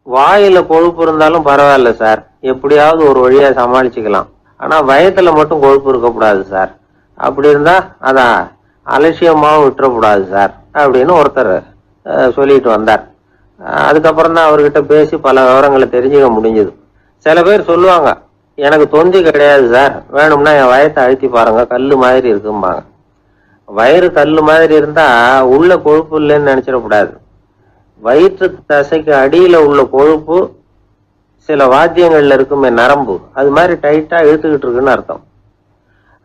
வாயில கொழுப்பு இருந்தாலும் பரவாயில்ல சார், எப்படியாவது ஒரு வழியா சமாளிச்சுக்கலாம். ஆனா வயத்துல மட்டும் கொழுப்பு இருக்கக்கூடாது சார். அப்படி இருந்தா அதான் அலட்சியமாவும் விட்டுறக்கூடாது சார் அப்படின்னு ஒருத்தர் சொல்லிட்டு வந்தார். அதுக்கப்புறம் தான் அவர்கிட்ட பேசி பல விவரங்களை தெரிஞ்சுக்க முடிஞ்சது. சில பேர் சொல்லுவாங்க, எனக்கு தொந்தி கிடையாது சார், வேணும்னா என் வயத்தை அழுத்தி பாருங்க, கல்லு மாதிரி இருக்கும்பாங்க. வயிறு கல்லு மாதிரி இருந்தா உள்ள கொழுப்பு இல்லைன்னு நினைச்சிடக்கூடாது. வயிற்று தசைக்கு அடியில உள்ள கொழுப்பு சில வாத்தியங்கள்ல இருக்குமே நரம்பு, அது மாதிரி டைட்டா இழுத்துக்கிட்டு இருக்குன்னு அர்த்தம்.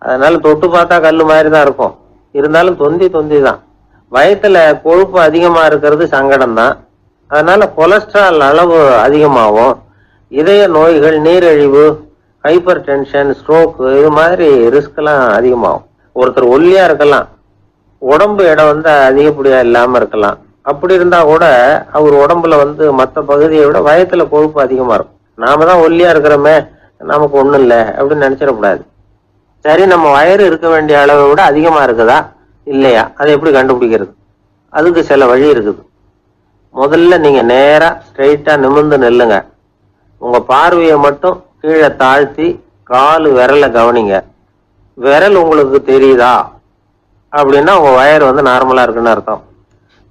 அதனால தொட்டு பார்த்தா கல்லு மாதிரி தான் இருக்கும், இருந்தாலும் தொந்தி தான். வயத்துல கொழுப்பு அதிகமா இருக்கிறது சங்கடம் தான். அதனால கொலஸ்ட்ரால் அளவு அதிகமாகும். இதய நோய்கள், நீரிழிவு, ஹைப்பர் டென்ஷன், ஸ்ட்ரோக், இது மாதிரி ரிஸ்க் எல்லாம் அதிகமாகும். ஒருத்தர் ஒல்லியா இருக்கலாம், உடம்பு எடை அதிகப்படியா இல்லாம இருக்கலாம். அப்படி இருந்தா கூட அவர் உடம்புல மற்ற பகுதியை விட வயத்துல கொழுப்பு அதிகமா இருக்கும். நாம தான் ஒல்லியா இருக்கிறோமே, நமக்கு ஒண்ணும் இல்லை அப்படின்னு நினைச்சிடக்கூடாது. சரி, நம்ம வயிறு இருக்க வேண்டிய அளவை விட அதிகமா இருக்குதா இல்லையா, அதை எப்படி கண்டுபிடிக்கிறது? அதுக்கு சில வழி இருக்குது. முதல்ல நீங்க நேரா ஸ்ட்ரெயிட்டா நிமிர்ந்து நில்லுங்க. உங்க பார்வையை மட்டும் கீழே தாழ்த்தி காலு விரலை கவனிங்க. விரல் உங்களுக்கு தெரியுதா அப்படின்னா உங்க வயிறு நார்மலா இருக்குன்னு அர்த்தம்.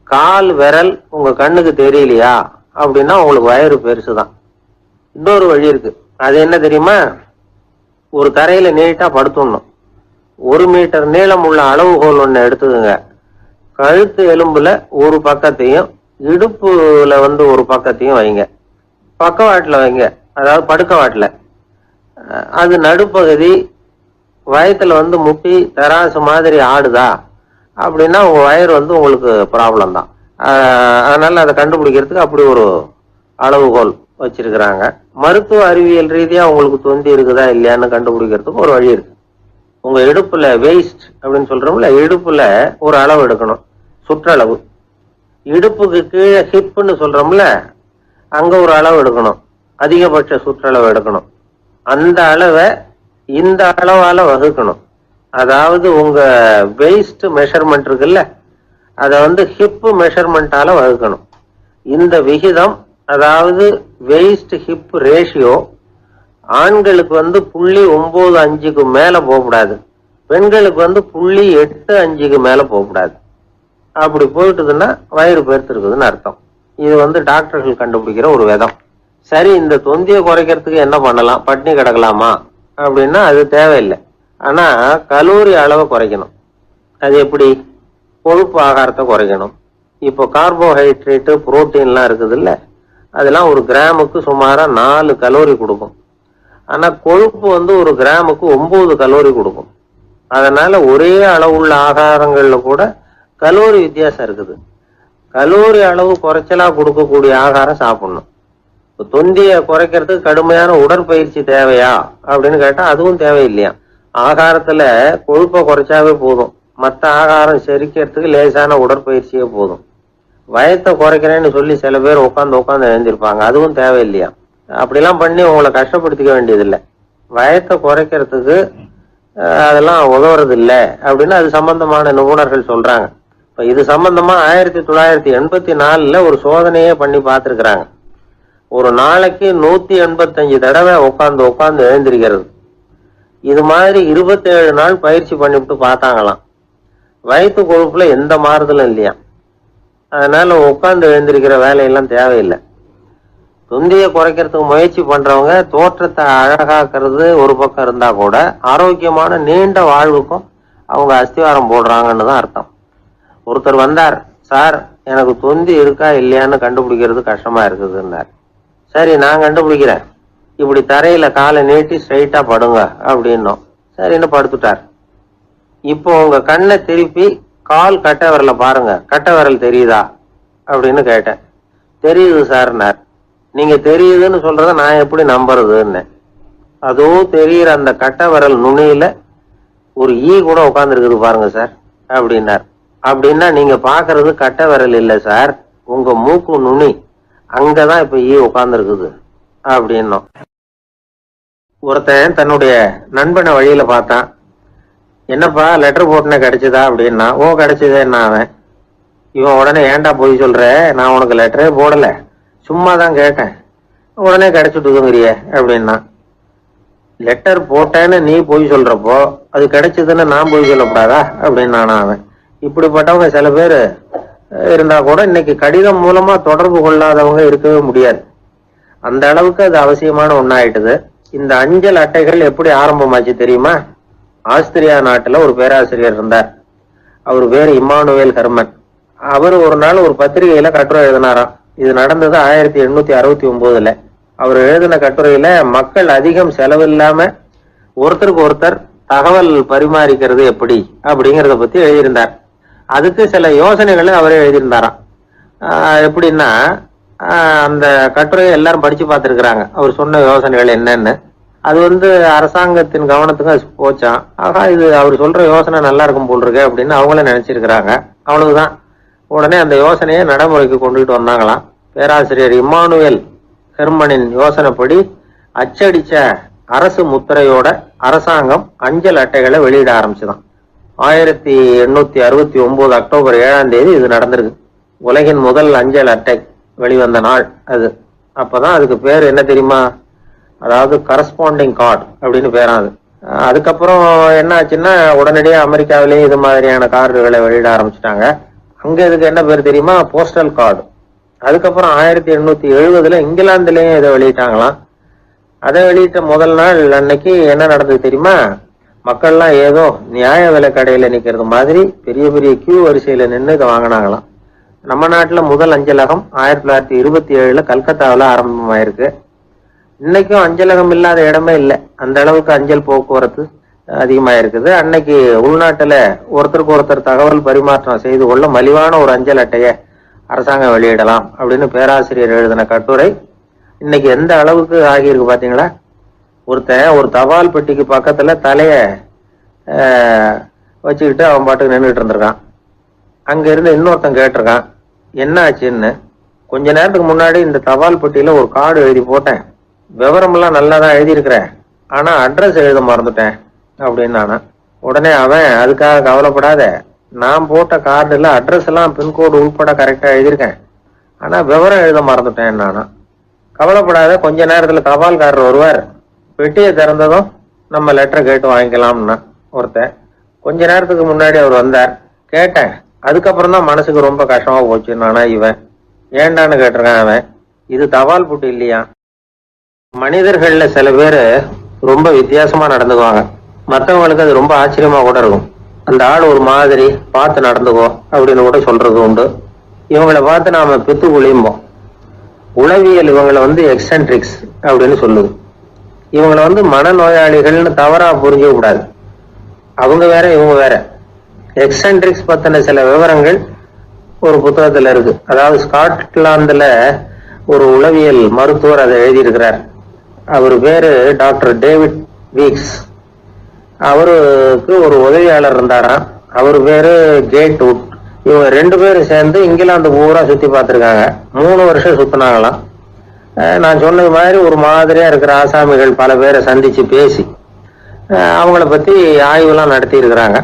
கால் விரல் உங்க கண்ணுக்கு தெரியலையா அப்படின்னா உங்களுக்கு வயிறு பெருசுதான். இன்னொரு வழி இருக்கு, அது என்ன தெரியுமா? ஒரு தரையில நீட்டா படுத்துடணும். 1 மீட்டர் நீளம் உள்ள அளவுகோல் ஒண்ணு எடுத்துக்கோங்க. கழுத்து எலும்புல ஒரு பக்கத்தையும் இடுப்புல ஒரு பக்கத்தையும் வைங்க. பக்கவாட்டுல வைங்க, அதாவது படுக்க வாட்டுல. அது நடுப்பகுதி வயத்துல முட்டி தராசு மாதிரி ஆடுதா அப்படின்னா உங்க வயிறு உங்களுக்கு ப்ராப்ளம் தான். அதனால அதை கண்டுபிடிக்கிறதுக்கு அப்படி ஒரு அளவுகோல் வச்சிருக்கிறாங்க. மருத்துவ அறிவியல் ரீதியா உங்களுக்கு தொந்தி இருக்குதா இல்லையான்னு கண்டுபிடிக்கிறதுக்கு ஒரு வழி இருக்கு. உங்க இடுப்புல வெயிஸ்ட் அப்படின்னு சொல்றோம்ல, இடுப்புல ஒரு அளவு எடுக்கணும், சுற்றளவு. இடுப்புக்கு கீழே ஹிப்னு சொல்றோம்ல, அங்க ஒரு அளவு எடுக்கணும், அதிகபட்ச சுற்றளவு எடுக்கணும். அந்த அளவை இந்த அளவால வகுக்கணும். அதாவது உங்க வெயிஸ்ட் மெஷர்மெண்ட் இருக்குல்ல, அதை ஹிப் மெஷர்மெண்டால வகுக்கணும். இந்த விகிதம், அதாவது வெயிஸ்ட் ஹிப் ரேஷியோ, ஆண்களுக்கு 0.95க்கு மேல போகக்கூடாது, பெண்களுக்கு 0.85க்கு மேல போகக்கூடாது. அப்படி போயிட்டுதுன்னா வயிறு பெருத்திருக்குதுன்னு அர்த்தம். இது டாக்டர்கள் கண்டுபிடிக்கிற ஒரு விதம். சரி, இந்த தொந்தியை குறைக்கிறதுக்கு என்ன பண்ணலாம்? பட்னி கிடக்கலாமா அப்படின்னா அது தேவையில்லை. ஆனா கலோரி அளவை குறைக்கணும். அது எப்படி? கொழுப்பு ஆகாரத்தை குறைக்கணும். இப்போ கார்போஹைட்ரேட்டு, புரோட்டீன்லாம் இருக்குது இல்ல, அதெல்லாம் ஒரு கிராமுக்கு சுமாரா 4 கலோரி கொடுக்கும். ஆனா கொழுப்பு ஒரு கிராமுக்கு 9 கலோரி கொடுக்கும். அதனால ஒரே அளவுள்ள ஆகாரங்கள்ல கூட கலோரி வித்தியாசம் இருக்குது. கலோரி அளவு குறைச்சலா கொடுக்கக்கூடிய ஆகாரம் சாப்பிடணும். தொந்தியை குறைக்கிறதுக்கு கடுமையான உடற்பயிற்சி தேவையா அப்படின்னு கேட்டா அதுவும் தேவையில்லையா. ஆகாரத்துல கொழுப்பை குறைச்சாவே போதும், மற்ற ஆகாரம் செரிக்கிறதுக்கு லேசான உடற்பயிற்சியே போதும். வயத்தை குறைக்கிறேன்னு சொல்லி சில பேர் உட்காந்து எழுந்திருப்பாங்க, அதுவும் தேவையில்லையா. அப்படிலாம் பண்ணி உங்களை கஷ்டப்படுத்திக்க வேண்டியதில்லை. வயத்தை குறைக்கிறதுக்கு அதெல்லாம் உதவுறது இல்லை அப்படின்னு அது சம்பந்தமான நிபுணர்கள் சொல்றாங்க. இப்ப இது சம்பந்தமா 1984 ஒரு சோதனையே பண்ணி பார்த்திருக்கிறாங்க. ஒரு நாளைக்கு 185 தடவை உட்காந்து எழுந்திருக்கிறது. இது மாதிரி 27 நாள் பயிற்சி பண்ணிவிட்டு பார்த்தாங்களாம். வயிற்று கொழுப்புல எந்த மாறுதலும் இல்லையா. அதனால உட்காந்து எழுந்திருக்கிற வேலையெல்லாம் தேவையில்லை. தொந்தியை குறைக்கிறதுக்கு முயற்சி பண்றவங்க தோற்றத்தை அழகாக்குறது ஒரு பக்கம் இருந்தா கூட ஆரோக்கியமான நீண்ட வாழ்வுக்கும் அவங்க அஸ்திவாரம் போடுறாங்கன்னு தான் அர்த்தம். ஒருத்தர் வந்தார், சார் எனக்கு தொந்தி இருக்கா இல்லையான்னு கண்டுபிடிக்கிறது கஷ்டமா இருக்குதுன்னார். சரி, நான் கண்டுபிடிக்கிறேன், இப்படி தரையில காலை நீட்டி ஸ்ட்ரைட்டா படுங்க அப்படின்னோம். சரின்னு படுத்துட்டார். இப்போ உங்க கண்ணை திருப்பி கால் கட்டை விரல பாருங்க, கட்டை விரல் தெரியுதா அப்படின்னு கேட்டேன். தெரியுது சார்னார். நீங்க தெரியுதுன்னு சொல்றத நான் எப்படி நம்புறதுன்னு. அதுவும் தெரியுற அந்த கட்டை விரல் நுனியில ஒரு ஈ கூட உட்கார்ந்து இருக்குது பாருங்க சார் அப்படின்னார். அப்படின்னா நீங்க பாக்குறது கட்டை விரல் இல்லை சார், உங்க மூக்கு நுனி, அங்கதான் இப்ப ஈ உட்கார்ந்து இருக்குது அப்படின்னோம். ஒருத்தன் தன்னுடைய நண்பனை வழியில பார்த்தான். என்னப்பா லெட்டர் போட்டுனே கிடைச்சதா அப்படின்னா. ஓ கிடைச்சதேன்னா அவன். இவன் உடனே ஏன்டா போய் சொல்ற, நான் உனக்கு லெட்டரே போடல, சும்மா தான் கேட்டேன் உடனே கிடைச்சிட்டுங்கிறிய அப்படின்னா. லெட்டர் போட்டேன்னு நீ போய் சொல்றப்போ அது கிடைச்சதுன்னு நான் போய் சொல்லக்கூடாதா அப்படின்னு நானா அவன். இப்படிப்பட்டவங்க சில பேர் இருந்தா கூட இன்னைக்கு கடிதம் மூலமா தொடர்பு கொள்ளாதவங்க இருக்கவே முடியாது. அந்த அளவுக்கு அது அவசியமான ஒன்னாயிட்டுது. இந்த அஞ்சல் அட்டைகள் எப்படி ஆரம்பமாச்சு தெரியுமா? ஆஸ்திரியா நாட்டுல ஒரு பேராசிரியர் இருந்தார். அவர் பேரு இம்மானுவேல் ஹெர்மன். அவர் ஒரு நாள் ஒரு பத்திரிகையில கட்டுரை எழுதினாராம். இது நடந்தது 1869. அவர் எழுதின கட்டுரையில மக்கள் அதிகம் செலவில்லாம ஒருத்தருக்கு ஒருத்தர் தகவல் பரிமாறிக்கிறது எப்படி அப்படிங்கறத பத்தி எழுதியிருந்தார். அதுக்கு சில யோசனைகளை அவரே எழுதியிருந்தாராம். எப்படின்னா, அந்த கட்டுரையை எல்லாரும் படிச்சு பார்த்திருக்கிறாங்க. அவர் சொன்ன யோசனைகள் என்னன்னு. அது அரசாங்கத்தின் கவனத்துக்கு அது போச்சான். ஆகா, இது அவர் சொல்ற யோசனை நல்லா இருக்கும் போல் இருக்கு அப்படின்னு அவங்கள நினைச்சிருக்கிறாங்க. அவ்வளவுதான். உடனே அந்த யோசனையை நடைமுறைக்கு கொண்டுகிட்டு வந்தாங்களாம். பேராசிரியர் இம்மானுவேல் ஹெர்மனின் யோசனைப்படி அச்சடிச்ச அரசு முத்திரையோட அரசாங்கம் அஞ்சல் அட்டைகளை வெளியிட ஆரம்பிச்சுதான். 1869 அக்டோபர் 7 இது நடந்திருக்கு. உலகின் முதல் அஞ்சல் அட்டை வெளிவந்த நாள் அது. அப்பதான் அதுக்கு பேர் என்ன தெரியுமா? அதாவது கரஸ்பாண்டிங் கார்டு அப்படின்னு பேராது. அதுக்கப்புறம் என்ன ஆச்சுன்னா, உடனடியே அமெரிக்காவிலேயே இது மாதிரியான கார்டுகளை வெளியிட ஆரம்பிச்சுட்டாங்க. அங்க இதுக்கு என்ன பேர் தெரியுமா? Postal card. அதுக்கப்புறம் 1870 இங்கிலாந்துலயும் இதை வெளியிட்டாங்களாம். அதை வெளியிட்ட முதல் நாள் அன்னைக்கு என்ன நடந்தது தெரியுமா? மக்கள்லாம் ஏதோ நியாய விலை கடையில நிக்கிறது மாதிரி பெரிய பெரிய கியூ வரிசையில நின்று இதை வாங்கினாங்களாம். நம்ம நாட்டுல முதல் அஞ்சலகம் 1927 கல்கத்தாவில் ஆரம்பமாயிருக்கு. இன்னைக்கும் அஞ்சலகம் இல்லாத இடமே இல்லை. அந்த அளவுக்கு அஞ்சல் போக்குவரத்து அதிகமா இருக்குது. அன்னைக்கு உள்நாட்டுல ஒருத்தருக்கு ஒருத்தர் தகவல் பரிமாற்றம் செய்து கொள்ள மலிவான ஒரு அஞ்சல் அட்டையை அரசாங்கம் வெளியிடலாம் அப்படின்னு பேராசிரியர் எழுதின கட்டுரை இன்னைக்கு எந்த அளவுக்கு ஆகியிருக்கு பாத்தீங்களா? ஒருத்தன் ஒரு தபால் பெட்டிக்கு பக்கத்துல தலைய வச்சுக்கிட்டு அவன் பாட்டுக்கு நின்றுட்டு இருந்திருக்கான். அங்க இருந்து இன்னொருத்தன் கேட்டிருக்கான், என்ன ஆச்சுன்னு. கொஞ்ச நேரத்துக்கு முன்னாடி இந்த தபால் பெட்டியில ஒரு கார்டு எழுதி போட்டேன். விவரம் எல்லாம் நல்லா தான் எழுதியிருக்கிறேன், ஆனா அட்ரஸ் எழுத மறந்துட்டேன் அப்படின்னு நானா. உடனே அவன், அதுக்காக கவலைப்படாத, நான் போட்ட கார்டுல அட்ரஸ் எல்லாம் பின்கோடு உள்பட கரெக்டா எழுதியிருக்கேன், ஆனா விவரம் எழுத மறந்துட்டேன் நானா. கவலைப்படாத, கொஞ்ச நேரத்துல தபால்காரர் வருவார், பெட்டியை திறந்ததும் நம்ம லெட்டரை கேட்டு வாங்கிக்கலாம்னா ஒருத்தன். கொஞ்ச நேரத்துக்கு முன்னாடி அவர் வந்தார், கேட்டேன். அதுக்கப்புறம் தான் மனசுக்கு ரொம்ப கஷ்டமா போச்சு நானா. இவன் ஏண்டான்னு கேட்டிருக்கான். அவன், இது தபால் புட்டு இல்லையா? மனிதர்கள்ல சில பேரு ரொம்ப வித்தியாசமா நடந்துக்குவாங்க. மற்றவங்களுக்கு அது ரொம்ப ஆச்சரியமா கூட இருக்கும். அந்த ஆள் ஒரு மாதிரி பார்த்து நடந்துக்கோ அப்படின்னு கூட சொல்றது உண்டு. இவங்களை பார்த்து நாம பித்து குளியும்போம். உளவியல் இவங்களை எக்ஸென்ட்ரிக்ஸ் அப்படின்னு சொல்லுது. இவங்களை மனநோயாளிகள்னு தவறா புரிஞ்சிக்க கூடாது. அவங்க வேற இவங்க வேற. எக்ஸென்ட்ரிக்ஸ் பத்தின சில விவரங்கள் ஒரு புத்தகத்துல இருக்கு. அதாவது ஸ்காட்லாந்துல ஒரு உளவியல் மருத்துவர் அதை எழுதியிருக்கிறார். அவர் பேரு டாக்டர் டேவிட் வீக்ஸ். அவருக்கு ஒரு உதவியாளர் இருந்தாராம். அவர் பேரு கேட் வுட். இவங்க 2 பேரும் சேர்ந்து இங்கிலாந்து பூரா சுத்தி பார்த்திருக்காங்க. 3 வருஷம் சுத்தினாங்களாம். நான் சொன்னது மாதிரி ஒரு மாதிரியா இருக்கிற ஆசாமிகள் பல பேரை சந்திச்சு பேசி அவங்கள பத்தி ஆய்வுலாம் நடத்தி இருக்கிறாங்க.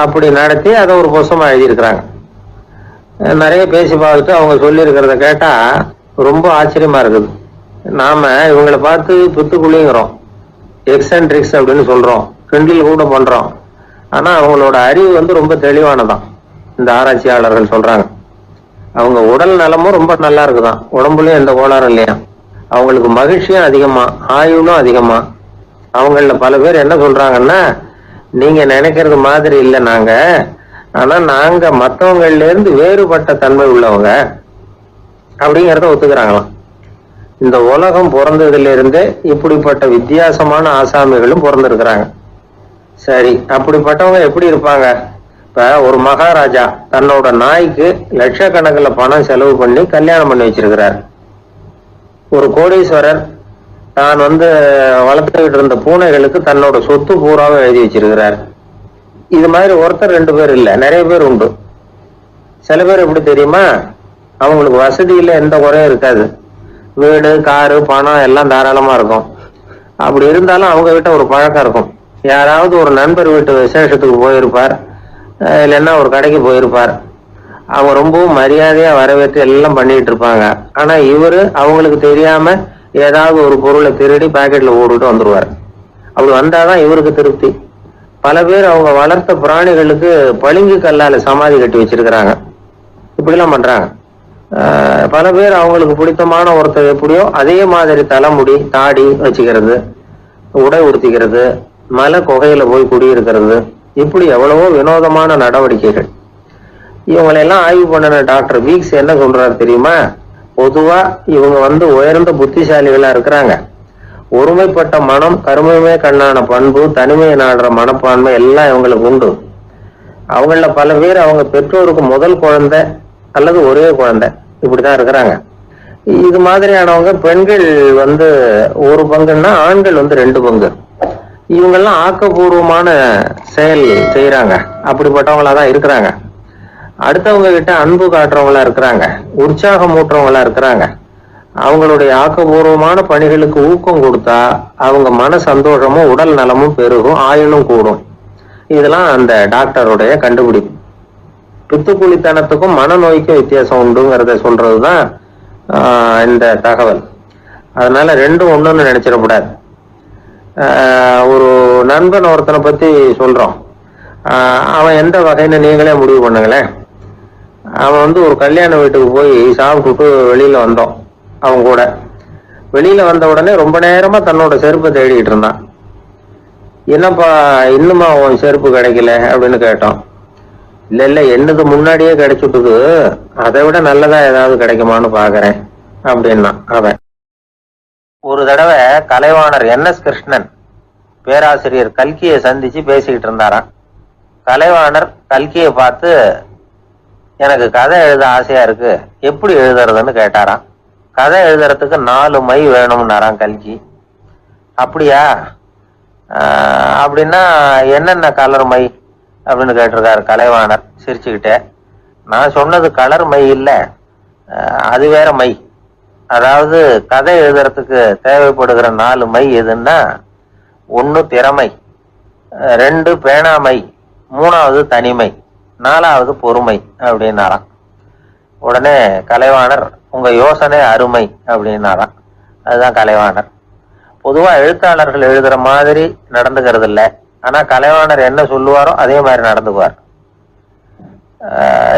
அப்படி நடத்தி அதை ஒரு புத்தகமா எழுதியிருக்கிறாங்க. நிறைய பேசி பார்த்துட்டு அவங்க சொல்லி இருக்கிறத கேட்டா ரொம்ப ஆச்சரியமா இருக்குது. நாம இவங்களை பார்த்து புத்துக்குழிங்கிறோம், எக்ஸென்ட்ரிக்ஸ் அப்படின்னு சொல்றோம், கிண்டல் கூட பண்றோம். ஆனா அவங்களோட அறிவு ரொம்ப தெளிவானதான். இந்த ஆராய்ச்சியாளர்கள் சொல்றாங்க. அவங்க உடல் நலமும் ரொம்ப நல்லா இருக்குதான், உடம்புலயும் எந்த கோளாறும் இல்லையா. அவங்களுக்கு மகிழ்ச்சியும் அதிகமா, ஆயுளும் அதிகமா. அவங்கள பல பேர் என்ன சொல்றாங்கன்னா, நீங்க நினைக்கிறது மாதிரி இல்லை நாங்க, ஆனா நாங்க மற்றவங்கள்ல இருந்து வேறுபட்ட தன்மை உள்ளவங்க அப்படிங்கிறத ஒத்துக்கிறாங்களாம். இந்த உலகம் பிறந்ததுல இருந்தே இப்படிப்பட்ட வித்தியாசமான ஆசாமிகளும் பிறந்திருக்கிறாங்க. சரி, அப்படிப்பட்டவங்க எப்படி இருப்பாங்க? இப்ப ஒரு மகாராஜா தன்னோட நாய்க்கு லட்சக்கணக்கில் பணம் செலவு பண்ணி கல்யாணம் பண்ணி வச்சிருக்கிறார். ஒரு கோடீஸ்வரர் தான் வளர்த்துக்கிட்டு இருந்த பூனைகளுக்கு தன்னோட சொத்து பூராவை எழுதி வச்சிருக்கிறார். இது மாதிரி ஒருத்தர் 2 பேர் இல்ல, நிறைய பேர் உண்டு. சில பேர் எப்படி தெரியுமா? அவங்களுக்கு வசதியில எந்த குறையும் இருக்காது. வீடு, காரு, பணம் எல்லாம் தாராளமா இருக்கும். அப்படி இருந்தாலும் அவங்க கிட்ட ஒரு பழக்கம் இருக்கும். யாராவது ஒரு நண்பர் வீட்டு விசேஷத்துக்கு போயிருப்பார், இல்லைன்னா ஒரு கடைக்கு போயிருப்பார். அவங்க ரொம்பவும் மரியாதையா வரவேற்று எல்லாம் பண்ணிட்டு இருப்பாங்க. ஆனா இவரு அவங்களுக்கு தெரியாம ஏதாவது ஒரு பொருளை திருடி பாக்கெட்ல போட்டுட்டு வந்துருவாரு. அப்படி வந்தாதான் இவருக்கு திருப்தி. பல பேர் அவங்க வளர்த்த பிராணிகளுக்கு பளிங்கு கல்லால சமாதி கட்டி வச்சிருக்கிறாங்க. இப்படிலாம் பண்றாங்க. பல பேர் அவங்களுக்கு பிடித்தமான ஒருத்தர் எப்படியோ அதே மாதிரி தலைமுடி தாடி வச்சுக்கிறது, உடை உடுத்திக்கிறது, மலை குகையில போய் குடியிருக்கிறது, இப்படி எவ்வளவோ வினோதமான நடவடிக்கைகள். இவங்களெல்லாம் ஆய்வு பண்ணின டாக்டர் வீக்ஸ் என்ன சொல்றாரு தெரியுமா? பொதுவா இவங்க உயர்ந்த புத்திசாலிகளா இருக்கிறாங்க. ஒருமைப்பட்ட மனம், கருமையுமே கண்ணான பண்பு, தனிமையை நாடுற மனப்பான்மை எல்லாம் இவங்களுக்கு உண்டு. அவங்கள பல பேர் அவங்க பெற்றோருக்கு முதல் குழந்தை அல்லது ஒரே குழந்தை இப்படிதான் இருக்கிறாங்க. இது மாதிரியானவங்க பெண்கள் ஒரு பங்குன்னா ஆண்கள் 2 பங்கு. இவங்கெல்லாம் ஆக்கப்பூர்வமான செயல் செய்யறாங்க. அப்படிப்பட்டவங்களாதான் இருக்கிறாங்க. அடுத்தவங்க கிட்ட அன்பு காட்டுறவங்களா இருக்கிறாங்க, உற்சாகம் ஊட்டுறவங்களா இருக்கிறாங்க. அவங்களுடைய ஆக்கப்பூர்வமான பணிகளுக்கு ஊக்கம் கொடுத்தா அவங்க மன சந்தோஷமும் உடல் நலமும் பெருகும், ஆயுளும் கூடும். இதெல்லாம் அந்த டாக்டருடைய கண்டுபிடிப்பு. பித்துக்குளித்தனத்துக்கும் மனநோய்க்கும் வித்தியாசம் உண்டுங்கிறத சொல்றதுதான் இந்த தகவல். அதனால ரெண்டும் ஒண்ணுன்னு நினைச்சிடக்கூடாது. ஒரு நண்பன் ஒருத்தனை பத்தி சொல்றோம். அவன் எந்த வகைன்னு நீங்களே முடிவு பண்ணுங்களேன். அவன் ஒரு கல்யாண வீட்டுக்கு போய் சாப்பிட்டுட்டு வெளியில வந்தோம். அவங்க கூட வெளியில வந்த உடனே ரொம்ப நேரமா தன்னோட செருப்பை தேடிட்டு இருந்தான். என்னப்பா இன்னுமா உன் செருப்பு கிடைக்கல அப்படின்னு கேட்டோம். இல்ல என்னது முன்னாடியே கிடைச்சுட்டுது, அதை விட நல்லதா ஏதாவது கிடைக்குமான்னு பாக்குறேன் அப்படின்னா அவன். ஒரு தடவை கலைவாணர் NS கிருஷ்ணன் பேராசிரியர் கல்கியை சந்திச்சு பேசிக்கிட்டு இருந்தாராம். கலைவாணர் கல்கியை பார்த்து, எனக்கு கதை எழுத ஆசையா இருக்கு, எப்படி எழுதுறதுன்னு கேட்டாராம். கதை எழுதுறதுக்கு 4 மை வேணும்னாராம் கல்கி. அப்படியா, அப்படின்னா என்னென்ன கலர் மை அப்படின்னு கேட்டிருக்காரு கலைவாணர் சிரிச்சுக்கிட்டே. நான் சொன்னது கலர் மை இல்ல, அது வேற மை. அதாவது கதை எழுதுறதுக்கு தேவைப்படுகிற 4 மை எதுன்னா, 1 திறமை, 2 பேணாமை, 3வது தனிமை, 4வது பொறுமை அப்படின்னாராம். உடனே கலைவாணர், உங்க யோசனை அருமை அப்படின்னாராம். அதுதான் கலைவாணர். பொதுவா எழுத்தாளர்கள் எழுதுற மாதிரி நடந்துக்கிறது இல்லை. ஆனா கலைவாணர் என்ன சொல்லுவாரோ அதே மாதிரி நடந்துக்குவார்.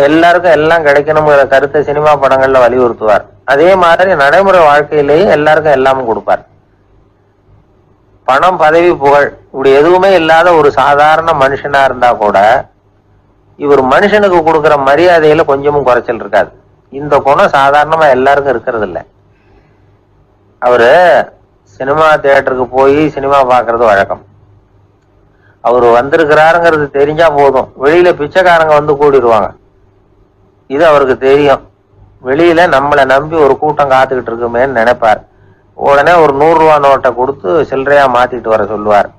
எல்லாருக்கும் எல்லாம் கிடைக்கணுங்கிற கருத்தை சினிமா படங்கள்ல வலியுறுத்துவார். அதே மாதிரி நடைமுறை வாழ்க்கையிலேயே எல்லாருக்கும் எல்லாமும் கொடுப்பார். பணம், பதவி, புகழ் இப்படி எதுவுமே இல்லாத ஒரு சாதாரண மனுஷனா இருந்தா கூட இவர் மனுஷனுக்கு கொடுக்கிற மரியாதையில கொஞ்சமும் குறைச்சல் இருக்காது. இந்த குணம் சாதாரணமா எல்லாருக்கும் இருக்கிறது இல்லை. அவரு சினிமா தியேட்டருக்கு போய் சினிமா பாக்குறது வழக்கம். அவரு வந்திருக்கிறாருங்கிறது தெரிஞ்சா போதும், வெளியில பிச்சைக்காரங்க கூடிடுவாங்க. இது அவருக்கு தெரியும். வெளியில நம்மளை நம்பி ஒரு கூட்டம் காத்துக்கிட்டு இருக்குமேன்னு நினைப்பார். உடனே ஒரு 100 ரூபா நோட்டை கொடுத்து சில்லறையா மாத்திட்டு வர சொல்லுவார்.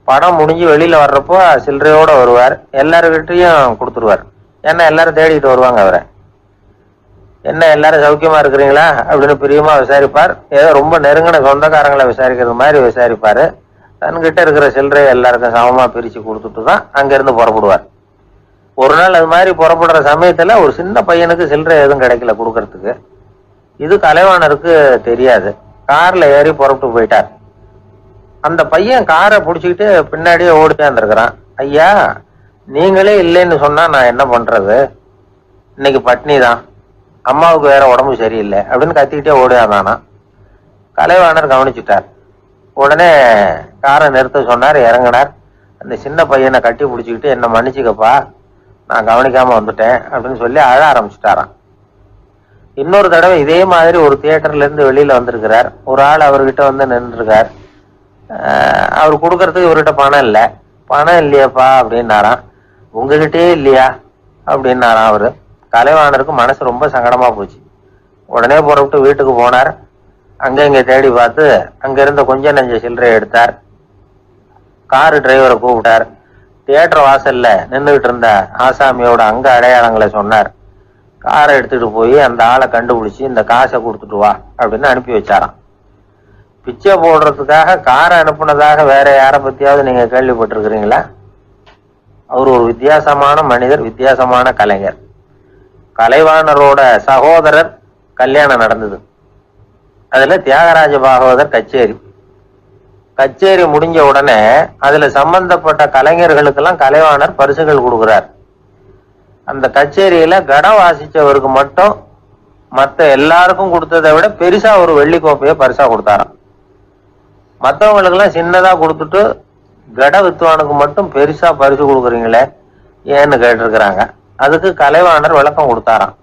படம் முடிஞ்சு வெளியில வர்றப்போ சில்லறையோட வருவார். எல்லாருக்கிட்டையும் கொடுத்துருவார். ஏன்னா எல்லாரும் தேடிட்டு வருவாங்க அவரை. என்ன எல்லாரும் சௌக்கியமா இருக்கிறீங்களா அப்படின்னு பிரியமா விசாரிப்பார். ஏதோ ரொம்ப நெருங்கின சொந்தக்காரங்களை விசாரிக்கிறது மாதிரி விசாரிப்பாரு. தன்கிட்ட இருக்கிற சில்லறையை எல்லாருக்கும் சமமா பிரிச்சு கொடுத்துட்டு தான் அங்கிருந்து புறப்படுவார். ஒரு நாள் அது மாதிரி புறப்படுற சமயத்துல ஒரு சின்ன பையனுக்கு சில்லறை எதுவும் கிடைக்கல கொடுக்கறதுக்கு. இது கலைவாணருக்கு தெரியாது. கார்ல ஏறி புறப்பட்டு போயிட்டார். அந்த பையன் காரை பிடிச்சிக்கிட்டு பின்னாடியே ஓடியாந்துருக்கிறான். ஐயா, நீங்களே இல்லைன்னு சொன்னா நான் என்ன பண்றது, இன்னைக்கு பட்னி தான், அம்மாவுக்கு வேற உடம்பு சரியில்லை அப்படின்னு கத்திக்கிட்டே ஓடியாந்தானா. கலைவாணர் கவனிச்சுட்டார். உடனே காரை நிறுத்த சொன்னார். இறங்கினார். அந்த சின்ன பையனை கட்டி பிடிச்சிக்கிட்டு, என்ன மன்னிச்சுக்கப்பா, நான் கவனிக்காம வந்துட்டேன் அப்படின்னு சொல்லி அழ ஆரம்பிச்சுட்டாராம். இன்னொரு தடவை இதே மாதிரி ஒரு தியேட்டர்ல இருந்து வெளியில வந்திருக்கிறார். ஒரு ஆள் அவர்கிட்ட நின்றுருக்கார். அவர் கொடுக்கறதுக்கு இவர்கிட்ட பணம் இல்லை. பணம் இல்லையாப்பா அப்படின்னாராம். உங்ககிட்டயே இல்லையா அப்படின்னாராம் அவரு. கலைவாணருக்கு மனசு ரொம்ப சங்கடமா போச்சு. உடனே புறப்பட்டு வீட்டுக்கு போனார். அங்க இங்க தேடி பார்த்து அங்க இருந்த கொஞ்சம் நெஞ்ச சில்லறையை எடுத்தார். காரு டிரைவரை கூப்பிட்டார். தியேட்டர் வாசல்ல நின்றுகிட்டு இருந்த ஆசாமியோட அங்க அடையாளங்களை சொன்னார். காரை எடுத்துட்டு போய் அந்த ஆளை கண்டுபிடிச்சு இந்த காசை கொடுத்துட்டு வா அப்படின்னு அனுப்பி வச்சாராம். பிச்சை போடுறதுக்காக காரை அனுப்புனதாக வேற யாரை பத்தியாவது நீங்க கேள்விப்பட்டிருக்கிறீங்களா? அவர் ஒரு வித்தியாசமான மனிதர், வித்தியாசமான கலைஞர். கலைவாணரோட சகோதரர் கல்யாணம் நடந்தது. அதுல தியாகராஜ பாகவதர் கச்சேரி முடிஞ்ச உடனே அதுல சம்பந்தப்பட்ட கலைஞர்களுக்கெல்லாம் கலைவாணர் பரிசுகள் கொடுக்கிறார். அந்த கச்சேரியில கடம் வாசிச்சவருக்கு மட்டும் மற்ற எல்லாருக்கும் கொடுத்ததை விட பெருசா ஒரு வெள்ளி கோப்பைய பரிசா கொடுத்தாராம். மற்றவங்களுக்கு எல்லாம் சின்னதா கொடுத்துட்டு கட வித்துவானுக்கு மட்டும் பெருசா பரிசு கொடுக்குறீங்களே ஏன்னு கேட்டிருக்கிறாங்க. அதுக்கு கலைவாணர் விளக்கம் கொடுத்தாராம்.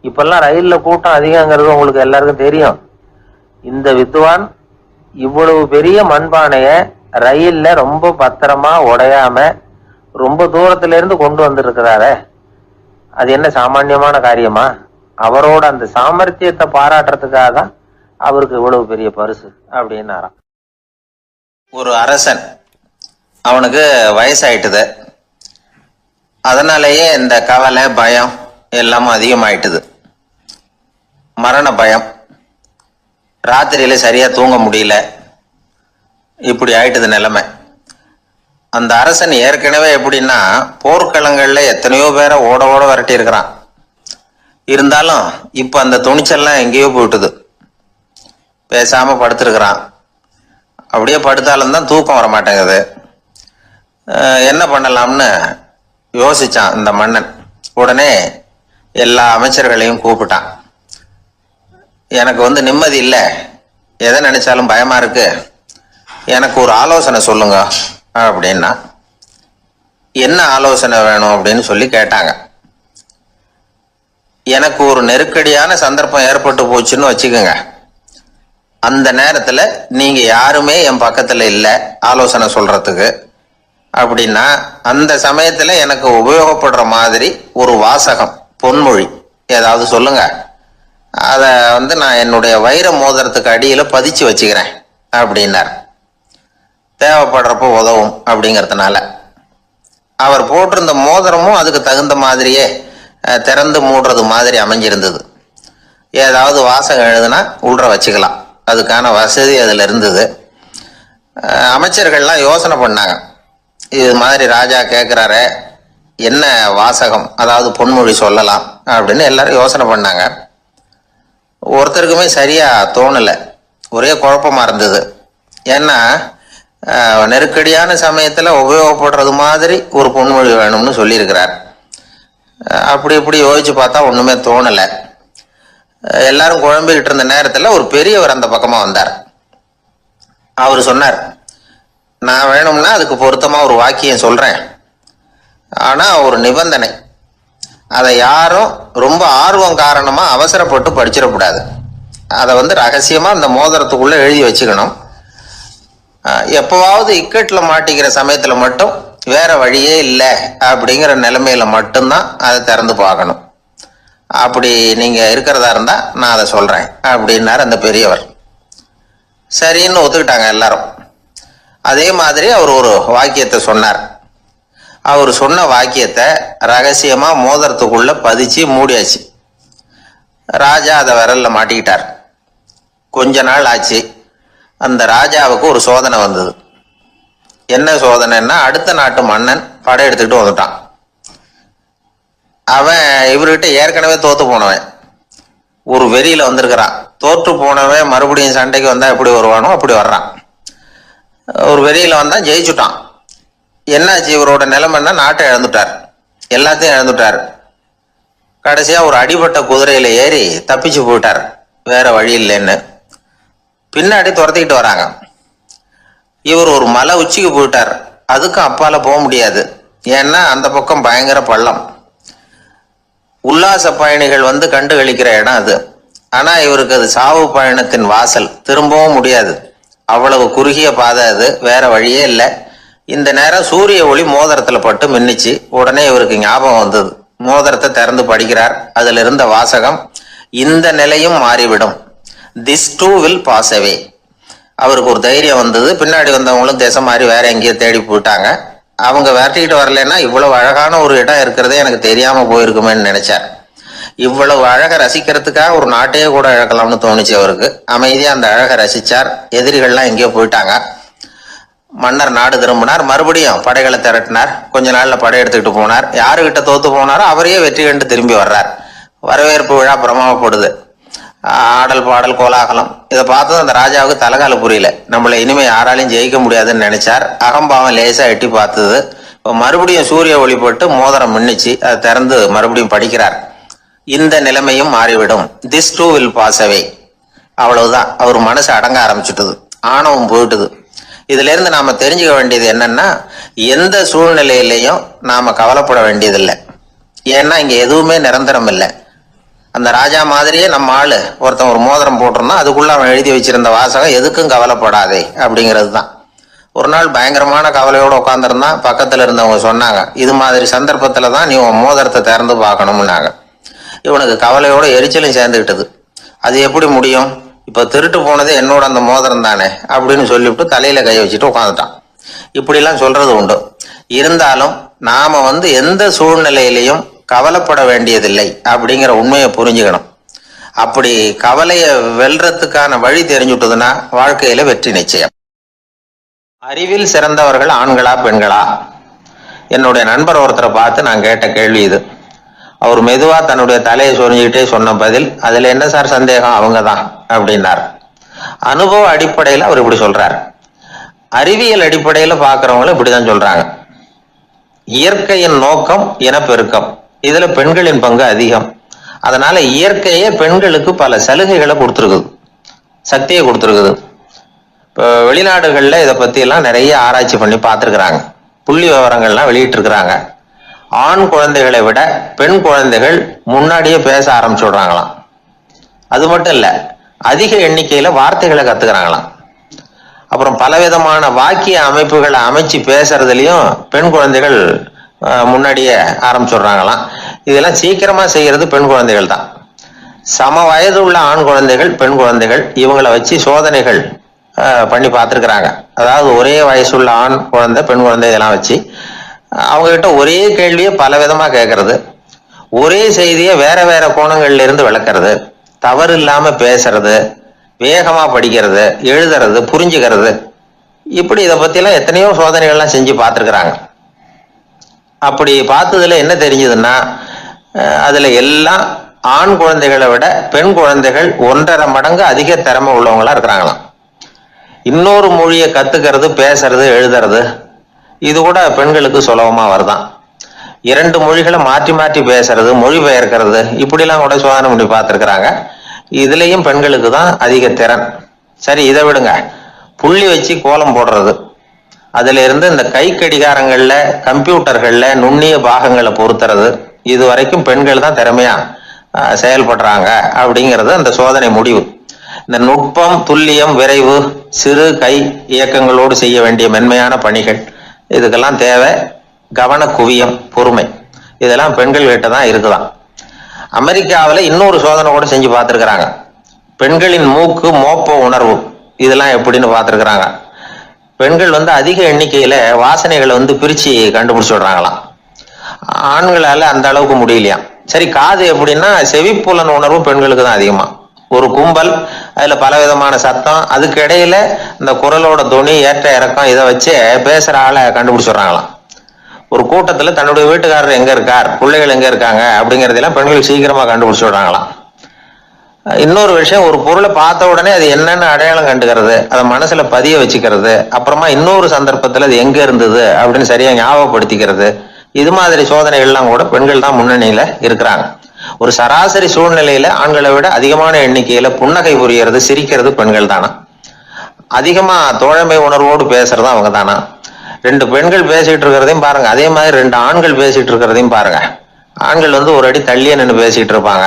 இப்பெல்லாம் ரயில்ல கூட்டம் அதிகங்கிறது உங்களுக்கு எல்லாருக்கும் தெரியும். இந்த வித்துவான் இவ்வளவு பெரிய மண்பானைய ரயில்ல ரொம்ப பத்திரமா உடையாம ரொம்ப தூரத்துல இருந்து கொண்டு வந்திருக்கிறாரே, அது என்ன சாமான்யமான காரியமா? அவரோட அந்த சாமர்த்தியத்தை பாராட்டுறதுக்காக தான் அவருக்கு இவ்வளவு பெரிய பரிசு அப்படின்னாராம். ஒரு அரசன், அவனுக்கு வயசாயிட்டுது. அதனாலேயே இந்த கவலை பயம் எல்லாமும் அதிகமாயிட்டுது. மரண பயம், ராத்திரியில சரியா தூங்க முடியல, இப்படி ஆயிட்டுது நிலைமை. அந்த அரசன் ஏற்கனவே எப்படின்னா போர்க்களங்கள்ல எத்தனையோ பேரை ஓட ஓட விரட்டி இருக்கிறான். இருந்தாலும் இப்ப அந்த துணிச்சல்லாம் எங்கேயோ போயிட்டுது. பேசாம படுத்திருக்கிறான். அப்படியே படுத்தாலும் தான் தூக்கம் வர மாட்டேங்குது. என்ன பண்ணலாம்னு யோசிச்சான் இந்த மன்னன். உடனே எல்லா அமைச்சர்களையும் கூப்பிட்டான். எனக்கு நிம்மதி இல்லை, எதை நினைச்சாலும் பயமா இருக்கு, எனக்கு ஒரு ஆலோசனை சொல்லுங்க அப்படின்னா. என்ன ஆலோசனை வேணும் அப்படின்னு சொல்லி கேட்டாங்க. எனக்கு ஒரு நெருக்கடியான சந்தர்ப்பம் ஏற்பட்டு போச்சுன்னு வச்சுக்கோங்க. அந்த நேரத்துல நீங்க யாருமே என் பக்கத்துல இல்ல ஆலோசனை சொல்றதுக்கு அப்படின்னா, அந்த சமயத்துல எனக்கு உபயோகப்படுற மாதிரி ஒரு வாசகம், பொன்மொழி ஏதாவது சொல்லுங்க. அத நான் என்னுடைய வைர மோதிரத்துக்கு அடியில பதிச்சு வச்சுக்கிறேன் அப்படின்னார். தேவைப்படுறப்போ உதவும் அப்படிங்கறதுனால. அவர் போட்டிருந்த மோதிரமும் அதுக்கு தகுந்த மாதிரியே திறந்து மூடுறது மாதிரி அமைஞ்சிருந்தது. ஏதாவது வாசகம் எழுதுனா உள்ள வச்சுக்கலாம், அதுக்கான வசதி அதுல இருந்தது. அமைச்சர்கள்லாம் யோசனை பண்ணாங்க. இது மாதிரி ராஜா கேட்கிறாரு, என்ன வாசகம், அதாவது பொன்மொழி சொல்லலாம் அப்படின்னு எல்லாரும் யோசனை பண்ணாங்க. ஒருத்தருக்குமே சரியா தோணல, ஒரே குழப்பமா இருந்தது. ஏன்னா நெருக்கடியான சமயத்துல உபயோகப்படுறது மாதிரி ஒரு பொன்மொழி வேணும்னு சொல்லியிருக்கிறார். அப்படி இப்படி யோசிச்சு பார்த்தா ஒண்ணுமே தோணல. எல்லாரும் குழம்பிக்கிட்டு இருந்த நேரத்துல ஒரு பெரியவர் அந்த பக்கமா வந்தார். அவர் சொன்னார், நான் வேணும்னா அதுக்கு பொருத்தமா ஒரு வாக்கியம் சொல்றேன், ஆனா ஒரு நிபந்தனை. அதை யாரும் ரொம்ப ஆர்வம் காரணமா அவசரப்பட்டு படிச்சிடக்கூடாது. அதை ரகசியமா அந்த மோதிரத்துக்குள்ள எழுதி வச்சுக்கணும். எப்பவாவது இக்கட்டில் மாட்டிக்கிற சமயத்துல மட்டும் வேற வழியே இல்லை அப்படிங்கிற நிலைமையில மட்டும்தான் அதை திறந்து பார்க்கணும். அப்படி நீங்க இருக்கிறதா இருந்தா நான் அதை சொல்றேன் அப்படின்னாரு அந்த பெரியவர். சரின்னு ஒத்துக்கிட்டாங்க எல்லாரும். அதே மாதிரி அவர் ஒரு வாக்கியத்தை சொன்னார். அவர் சொன்ன வாக்கியத்தை ரகசியமா மோதிரத்துக்குள்ள பதிச்சு மூடியாச்சு. ராஜா அதை விரல்ல மாட்டிக்கிட்டார். கொஞ்ச நாள் ஆச்சு. அந்த ராஜாவுக்கு ஒரு சோதனை வந்தது. என்ன சோதனைன்னா, அடுத்த நாட்டு மன்னன் படையெடுத்துக்கிட்டு வந்துட்டான். அவன் இவர்கிட்ட ஏற்கனவே தோத்து போனவன், ஒரு வெறியில வந்திருக்கிறான். தோற்று போனவன் மறுபடியும் சண்டைக்கு வந்தா எப்படி வருவானோ அப்படி வர்றான். ஒரு வெறியில வந்தா ஜெயிச்சுட்டான். என்னாச்சு இவரோட நிலைமைன்னா, நாட்டை இழந்துட்டார், எல்லாத்தையும் இழந்துட்டார். கடைசியா ஒரு அடிபட்ட குதிரையில ஏறி தப்பிச்சு போயிட்டார், வேற வழி இல்லைன்னு. பின்னாடி துரத்திக்கிட்டு வராங்க. இவர் ஒரு மலை உச்சிக்கு போயிட்டார். அதுக்கும் அப்பால போக முடியாது, ஏன்னா அந்த பக்கம் பயங்கர பள்ளம். உல்லாச பயணிகள் கண்டு கழிக்கிற இடம் அது. ஆனா இவருக்கு அது சாவு பயணத்தின் வாசல், திரும்பவும் முடியாது. அவ்வளவு குறுகிய பாதை அது, வேற வழியே இல்லை. இந்த நேரம் சூரிய ஒளி மோதிரத்துல பட்டு மின்னிச்சு. உடனே இவருக்கு ஞாபகம் வந்தது. மோதிரத்தை திறந்து படிக்கிறார். அதுல இருந்த வாசகம், இந்த நிலையும் மாறிவிடும், this too will pass away. அவருக்கு ஒரு தைரியம் வந்தது. பின்னாடி வந்தவங்களும் திசை மாறி வேற எங்கேயோ தேடி போயிட்டாங்க. அவங்க விரட்டிக்கிட்டு வரலன்னா இவ்வளவு அழகான ஒரு இடம் இருக்கிறதே எனக்கு தெரியாம போயிருக்குமேன்னு நினைச்சார். இவ்வளவு அழகை ரசிக்கிறதுக்காக ஒரு நாட்டையே கூட இழக்கலாம்னு தோணுச்சு அவருக்கு. அமைதியா அந்த அழகை ரசிச்சார். எதிரிகள்லாம் எங்கேயோ போயிட்டாங்க. மன்னர் நாடு திரும்பினார், மறுபடியும் படைகளை திரட்டினார். கொஞ்ச நாள்ல படை எடுத்துக்கிட்டு போனார். யாருகிட்ட தோத்து போனாரோ அவரையே வெற்றி கண்டு திரும்பி வர்றார். வரவேற்பு விழா பிரமாவப்படுது. ஆடல் பாடல் கோலாகலம். இதை பார்த்ததும் அந்த ராஜாவுக்கு தலைகால புரியல. நம்மளை இனிமே யாராலையும் ஜெயிக்க முடியாதுன்னு நினைச்சார். அகம்பாவம் லேசா எட்டி பார்த்தது. இப்போ மறுபடியும் சூரிய ஒளிப்பட்டு மோதிரம் மின்னிச்சு. அதை திறந்து மறுபடியும் படிக்கிறார். இந்த நிலைமையும் மாறிவிடும். This too will pass away. அவ்வளவுதான். அவர் மனசு அடங்க ஆரம்பிச்சுட்டது. ஆணவம் போயிட்டுது. இதுல இருந்து நாம தெரிஞ்சுக்க வேண்டியது என்னன்னா, எந்த சூழ்நிலையிலையும் நாம கவலைப்பட வேண்டியதில்லை. ஏன்னா இங்க எதுவுமே நிரந்தரம் இல்லை. அந்த ராஜா மாதிரியே நம்ம ஆளு ஒருத்தன் ஒரு மோதிரம் போட்டிருந்தான், அதுக்குள்ள அவன் எழுதி வச்சிருந்த வாசகம் எதுக்கும் கவலைப்படாதே அப்படிங்கிறது தான். ஒரு நாள் பயங்கரமான கவலையோட உட்காந்துருந்தான். பக்கத்துல இருந்தவங்க சொன்னாங்க, இது மாதிரி சந்தர்ப்பத்துல தான் நீ உன் மோதிரத்தை திறந்து பார்க்கணும்னாங்க. இவனுக்கு கவலையோட எரிச்சலும் சேர்ந்துக்கிட்டது. அது எப்படி முடியும்? இப்ப திருட்டு போனது என்னோட அந்த மோதிரம் தானே அப்படின்னு சொல்லிவிட்டு தலையில கை வச்சுட்டு உட்காந்துட்டான். இப்படிலாம் சொல்றது உண்டு. இருந்தாலும் நாம எந்த சூழ்நிலையிலையும் கவலைப்பட வேண்டியதில்லை அப்படிங்கிற உண்மையை புரிஞ்சுக்கணும். அப்படி கவலையை வெல்றதுக்கான வழி தெரிஞ்சுட்டதுன்னா வாழ்க்கையில வெற்றி நிச்சயம். அறிவில் சிறந்தவர்கள் ஆண்களா பெண்களா? என்னுடைய நண்பர் ஒருத்தரை பார்த்து நான் கேட்ட கேள்வி இது. அவர் மெதுவா தன்னுடைய தலையை சொரிஞ்சுக்கிட்டே சொன்ன பதில், அதுல என்ன சார் சந்தேகம், அவங்கதான் அப்படின்னார். அனுபவ அடிப்படையில அவர் இப்படி சொல்றார். அறிவியல் அடிப்படையில பாக்குறவங்களும் இப்படிதான் சொல்றாங்க. இயற்கையின் நோக்கம் இனப்பெருக்கம். இதுல பெண்களின் பங்கு அதிகம். அதனால இயற்கையே பெண்களுக்கு பல சலுகைகளை கொடுத்துருக்குது, சக்தியை கொடுத்துருக்குது. இப்போ வெளிநாடுகள்ல இதை பத்தி எல்லாம் நிறைய ஆராய்ச்சி பண்ணி பார்த்துருக்குறாங்க. புள்ளி விவரங்கள்லாம் வெளியிட்டு இருக்கிறாங்க. ஆண் குழந்தைகளை விட பெண் குழந்தைகள் முன்னாடியே பேச ஆரம்பிச்சுடுறாங்களாம். அது மட்டும் இல்ல, அதிக எண்ணிக்கையில வார்த்தைகளை கத்துக்கிறாங்களாம். அப்புறம் பலவிதமான வாக்கிய அமைப்புகளை அமைச்சு பேசுறதுலயும் பெண் குழந்தைகள் முன்னாடியே ஆரம்பிச்சுடுறாங்களாம். இதெல்லாம் சீக்கிரமா செய்யறது பெண் குழந்தைகள் தான். சம வயது உள்ள ஆண் குழந்தைகள், பெண் குழந்தைகள், இவங்களை வச்சு சோதனைகள் பண்ணி பார்த்துருக்குறாங்க. அதாவது ஒரே வயசுள்ள ஆண் குழந்தை, பெண் குழந்தை இதெல்லாம் வச்சு அவங்க கிட்ட ஒரே கேள்வியை பல விதமா கேட்கறது, ஒரே செய்தியை வேற வேற கோணங்கள்ல இருந்து விளக்குறது, தவறு இல்லாம பேசுறது, வேகமா படிக்கிறது, எழுதுறது, புரிஞ்சுக்கிறது, இப்படி இதை பத்தி எல்லாம் எத்தனையோ சோதனைகள்லாம் செஞ்சு பார்த்துருக்குறாங்க. அப்படி பார்த்ததுல என்ன தெரிஞ்சதுன்னா, அதுல எல்லாம் ஆண் குழந்தைகளை விட பெண் குழந்தைகள் 1.5 மடங்கு அதிக திறமை உள்ளவங்களா இருக்கிறாங்களாம். இன்னொரு மொழியை கத்துக்கிறது, பேசுறது, எழுதுறது, இது கூட பெண்களுக்கு சுலபமா வருதான். 2 மொழிகளை மாற்றி மாற்றி பேசுறது, மொழிபெயர்க்கிறது, இப்படிலாம் கூட சோதனை பண்ணி பார்த்துருக்குறாங்க. இதுலயும் பெண்களுக்கு தான் அதிக திறன். சரி, இதை விடுங்க. புள்ளி வச்சு கோலம் போடுறது, அதுல இருந்து இந்த கை கடிகாரங்கள்ல, கம்ப்யூட்டர்கள்ல நுண்ணிய பாகங்களை பொருத்துறது, இது வரைக்கும் பெண்கள் தான் திறமையா செயல்படுறாங்க அப்படிங்கிறது அந்த சோதனை முடிவு. இந்த நுட்பம், துல்லியம், விரைவு, சிறு கை இயக்கங்களோடு செய்ய வேண்டிய மென்மையான பணிகள், இதுக்கெல்லாம் தேவை கவன குவியம், பொறுமை. இதெல்லாம் பெண்கள் கிட்ட தான் இருக்குதான். அமெரிக்காவில் இன்னொரு சோதனை கூட செஞ்சு பார்த்துருக்குறாங்க. பெண்களின் மூக்கு, மோப்ப உணர்வு, இதெல்லாம் எப்படின்னு பார்த்துருக்குறாங்க. பெண்கள் அதிக எண்ணிக்கையில வாசனைகளை பிரிச்சு கண்டுபிடிச்சு விடுறாங்களாம். ஆண்களால அந்த அளவுக்கு முடியலையாம். சரி, காது எப்படின்னா செவிப்புலன் உணர்வு பெண்களுக்கு தான் அதிகமா. ஒரு கும்பல், அதுல பல விதமான சத்தம், அதுக்கு இடையில இந்த குரலோட துணி, ஏற்ற இறக்கம், இதை வச்சு பேசுற ஆளை கண்டுபிடிச்சுடுறாங்களாம். ஒரு கூட்டத்துல தன்னுடைய வீட்டுக்காரர் எங்க இருக்கார், பிள்ளைகள் எங்க இருக்காங்க அப்படிங்கறதெல்லாம் பெண்கள் சீக்கிரமா கண்டுபிடிச்சு விடுறாங்களாம். இன்னொரு விஷயம், ஒரு பொருளை பார்த்த உடனே அது என்னன்னு அடையாளம் கண்டுக்கிறது, அதை மனசுல பதிய வச்சுக்கிறது, அப்புறமா இன்னொரு சந்தர்ப்பத்துல அது எங்க இருந்தது அப்படின்னு சரியா ஞாபகப்படுத்திக்கிறது, இது மாதிரி சோதனைகள்லாம் கூட பெண்கள் தான் முன்னணியில இருக்கிறாங்க. ஒரு சராசரி சூழ்நிலையில ஆண்களை விட அதிகமான எண்ணிக்கையில புன்னகை புரியறது, சிரிக்கிறது பெண்கள் தானா. அதிகமா தோழமை உணர்வோடு பேசுறதும் அவங்க தானா. 2 பெண்கள் பேசிட்டு இருக்கிறதையும் பாருங்க, அதே மாதிரி 2 ஆண்கள் பேசிட்டு இருக்கிறதையும் பாருங்க. ஆண்கள் ஒரு அடி தள்ளியே நின்று பேசிட்டு இருப்பாங்க.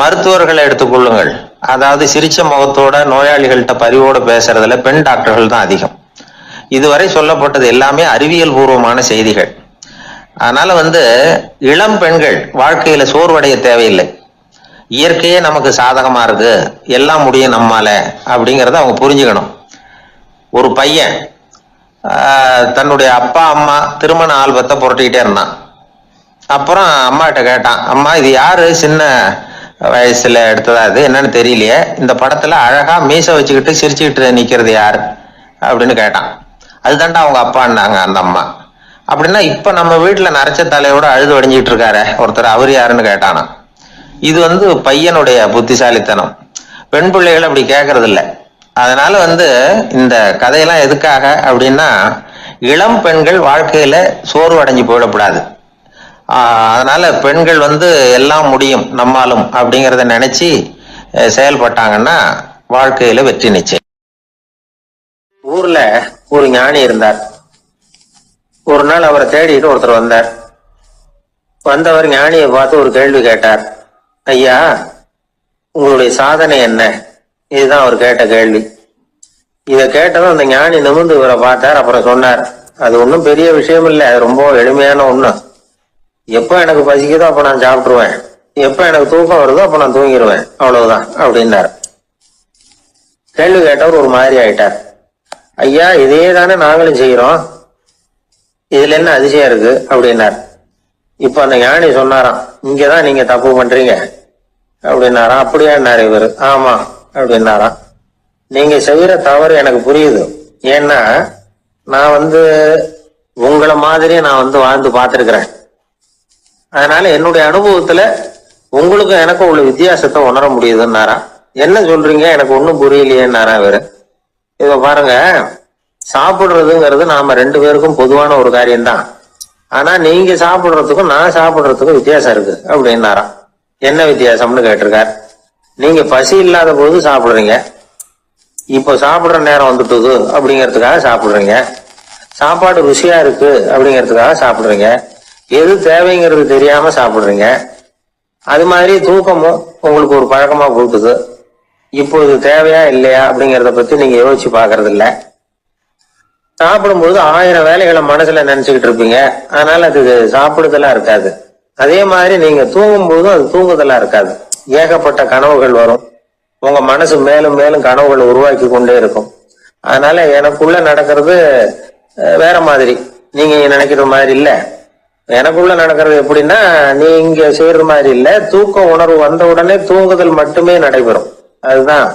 மருத்துவர்களை எடுத்துக்கொள்ளுங்கள், அதாவது சிரிச்ச முகத்தோட நோயாளிகள்கிட்ட பரிவோட பேசுறதுல பெண் டாக்டர்கள் தான் அதிகம். இதுவரை சொல்லப்பட்டது எல்லாமே அறிவியல் பூர்வமான செய்திகள். அதனால இளம் பெண்கள் வாழ்க்கையில சோர்வடைய தேவையில்லை. இயற்கையே நமக்கு சாதகமா இருக்கு, எல்லாம் முடியும் நம்மால அப்படிங்கறத அவங்க புரிஞ்சுக்கணும். ஒரு பையன் தன்னுடைய அப்பா அம்மா திருமண ஆல்பத்தை புரட்டிக்கிட்டே இருந்தான். அப்புறம் அம்மா கிட்ட கேட்டான், அம்மா இது யாரு சின்ன வயசுல எடுத்ததா, இது என்னன்னு தெரியலையே, இந்த படத்துல அழகா மீசை வச்சுக்கிட்டு சிரிச்சுக்கிட்டு நிக்கிறது யாரு அப்படின்னு கேட்டான். அதுதான்டா அவங்க அப்பான்னாங்க அந்த அம்மா. அப்படின்னா இப்ப நம்ம வீட்டுல நரைச்ச தலையோட அழுது வடிஞ்சிட்டு இருக்காரு ஒருத்தர், அவர் யாருன்னு கேட்டானா. இது பையனுடைய புத்திசாலித்தனம். பெண் பிள்ளைகள் அப்படி கேட்கறது இல்லை. அதனால இந்த கதையெல்லாம் எதுக்காக அப்படின்னா, இளம் பெண்கள் வாழ்க்கையில சோர்வு அடைஞ்சு போயிடக்கூடாது. அதனால பெண்கள் எல்லாம் முடியும் நம்மாலும் அப்படிங்கிறத நினைச்சு செயல்பட்டாங்கன்னா வாழ்க்கையில வெற்றி நிச்சயம். ஊர்ல ஒரு ஞானி இருந்தார். ஒரு நாள் அவரை தேடிட்டு ஒருத்தர் வந்தார். வந்தவர் ஞானியை பார்த்து ஒரு கேள்வி கேட்டார். ஐயா, உங்களுடைய சாதனை என்ன? இதுதான் அவர் கேட்ட கேள்வி. இத கேட்டதும் அந்த ஞானி நிமிர்ந்து இவரை பார்த்தார். அப்புறம் சொன்னார், அது ஒன்றும் பெரிய விஷயம் இல்லை, அது ரொம்ப எளிமையான ஒண்ணு. எப்ப எனக்கு பசிக்குதோ அப்ப நான் சாப்பிட்டுருவேன், எப்ப எனக்கு தூக்கம் வருதோ அப்ப நான் தூங்கிடுவேன், அவ்வளவுதான் அப்படின்னார். கேள்வி கேட்டவர் ஒரு மாதிரி ஆயிட்டார். ஐயா, இதே தானே நாங்களும் செய்யறோம், இதுல என்ன அதிசயம் இருக்கு அப்படின்னார். இப்ப அந்த ஞானி சொன்னாராம், இங்கதான் நீங்க தப்பு பண்றீங்க அப்படின்னாராம். அப்படியான்னாரு இவரு. ஆமா அப்படின்னாராம். நீங்க செய்யற தவறு எனக்கு புரியுது. ஏன்னா நான் உங்களை மாதிரி நான் வாழ்ந்து பார்த்திருக்கிறேன். அதனால என்னுடைய அனுபவத்துல உங்களுக்கும் எனக்கும் உள்ள வித்தியாசத்தை உணர முடியுதுன்னாரா. என்ன சொல்றீங்க, எனக்கு ஒன்னும் புரியலையேன்னாரா இவரு. இத பாருங்க, சாப்பிடுறதுங்கிறது நாம ரெண்டு பேருக்கும் பொதுவான ஒரு காரியம்தான். ஆனா நீங்க சாப்பிடுறதுக்கும் நான் சாப்பிடுறதுக்கும் வித்தியாசம் இருக்கு அப்படின்னாராம். என்ன வித்தியாசம்னு கேட்டிருக்கார். நீங்க பசி இல்லாத போது சாப்பிடுறீங்க, இப்போ சாப்பிடுற நேரம் வந்துட்டுது அப்படிங்கிறதுக்காக சாப்பிடுறீங்க. சாப்பாடு ருசியா இருக்கு அப்படிங்கிறதுக்காக சாப்பிடுறீங்க. எது தேவைங்கிறது தெரியாம சாப்பிடுறீங்க. அது மாதிரி தூக்கமும் உங்களுக்கு ஒரு பழக்கமா போட்டுது. இப்போ இது தேவையா இல்லையா அப்படிங்கறத பத்தி நீங்க யோசிச்சு பாக்குறது இல்ல. சாப்பிடும்போது 1000 வேலைகளை மனசுல நினைச்சுக்கிட்டு இருப்பீங்க, அதனால அது சாப்பிடுதலா இருக்காது. அதே மாதிரி நீங்க தூங்கும் போதும் அது தூங்குதலா இருக்காது. ஏகப்பட்ட கனவுகள் வரும். உங்க மனசு மேலும் மேலும் கனவுகளை உருவாக்கி கொண்டே இருக்கும். அதனால எனக்குள்ள நடக்கிறது வேற மாதிரி, நீங்க நினைக்கிற மாதிரி இல்ல. எனக்குள்ள நடக்கிறது எப்படின்னா, நீங்க செய்யற மாதிரி இல்ல. தூக்க உணர்வு வந்த உடனே தூங்குதல் மட்டுமே நடைபெறும். அதுதான்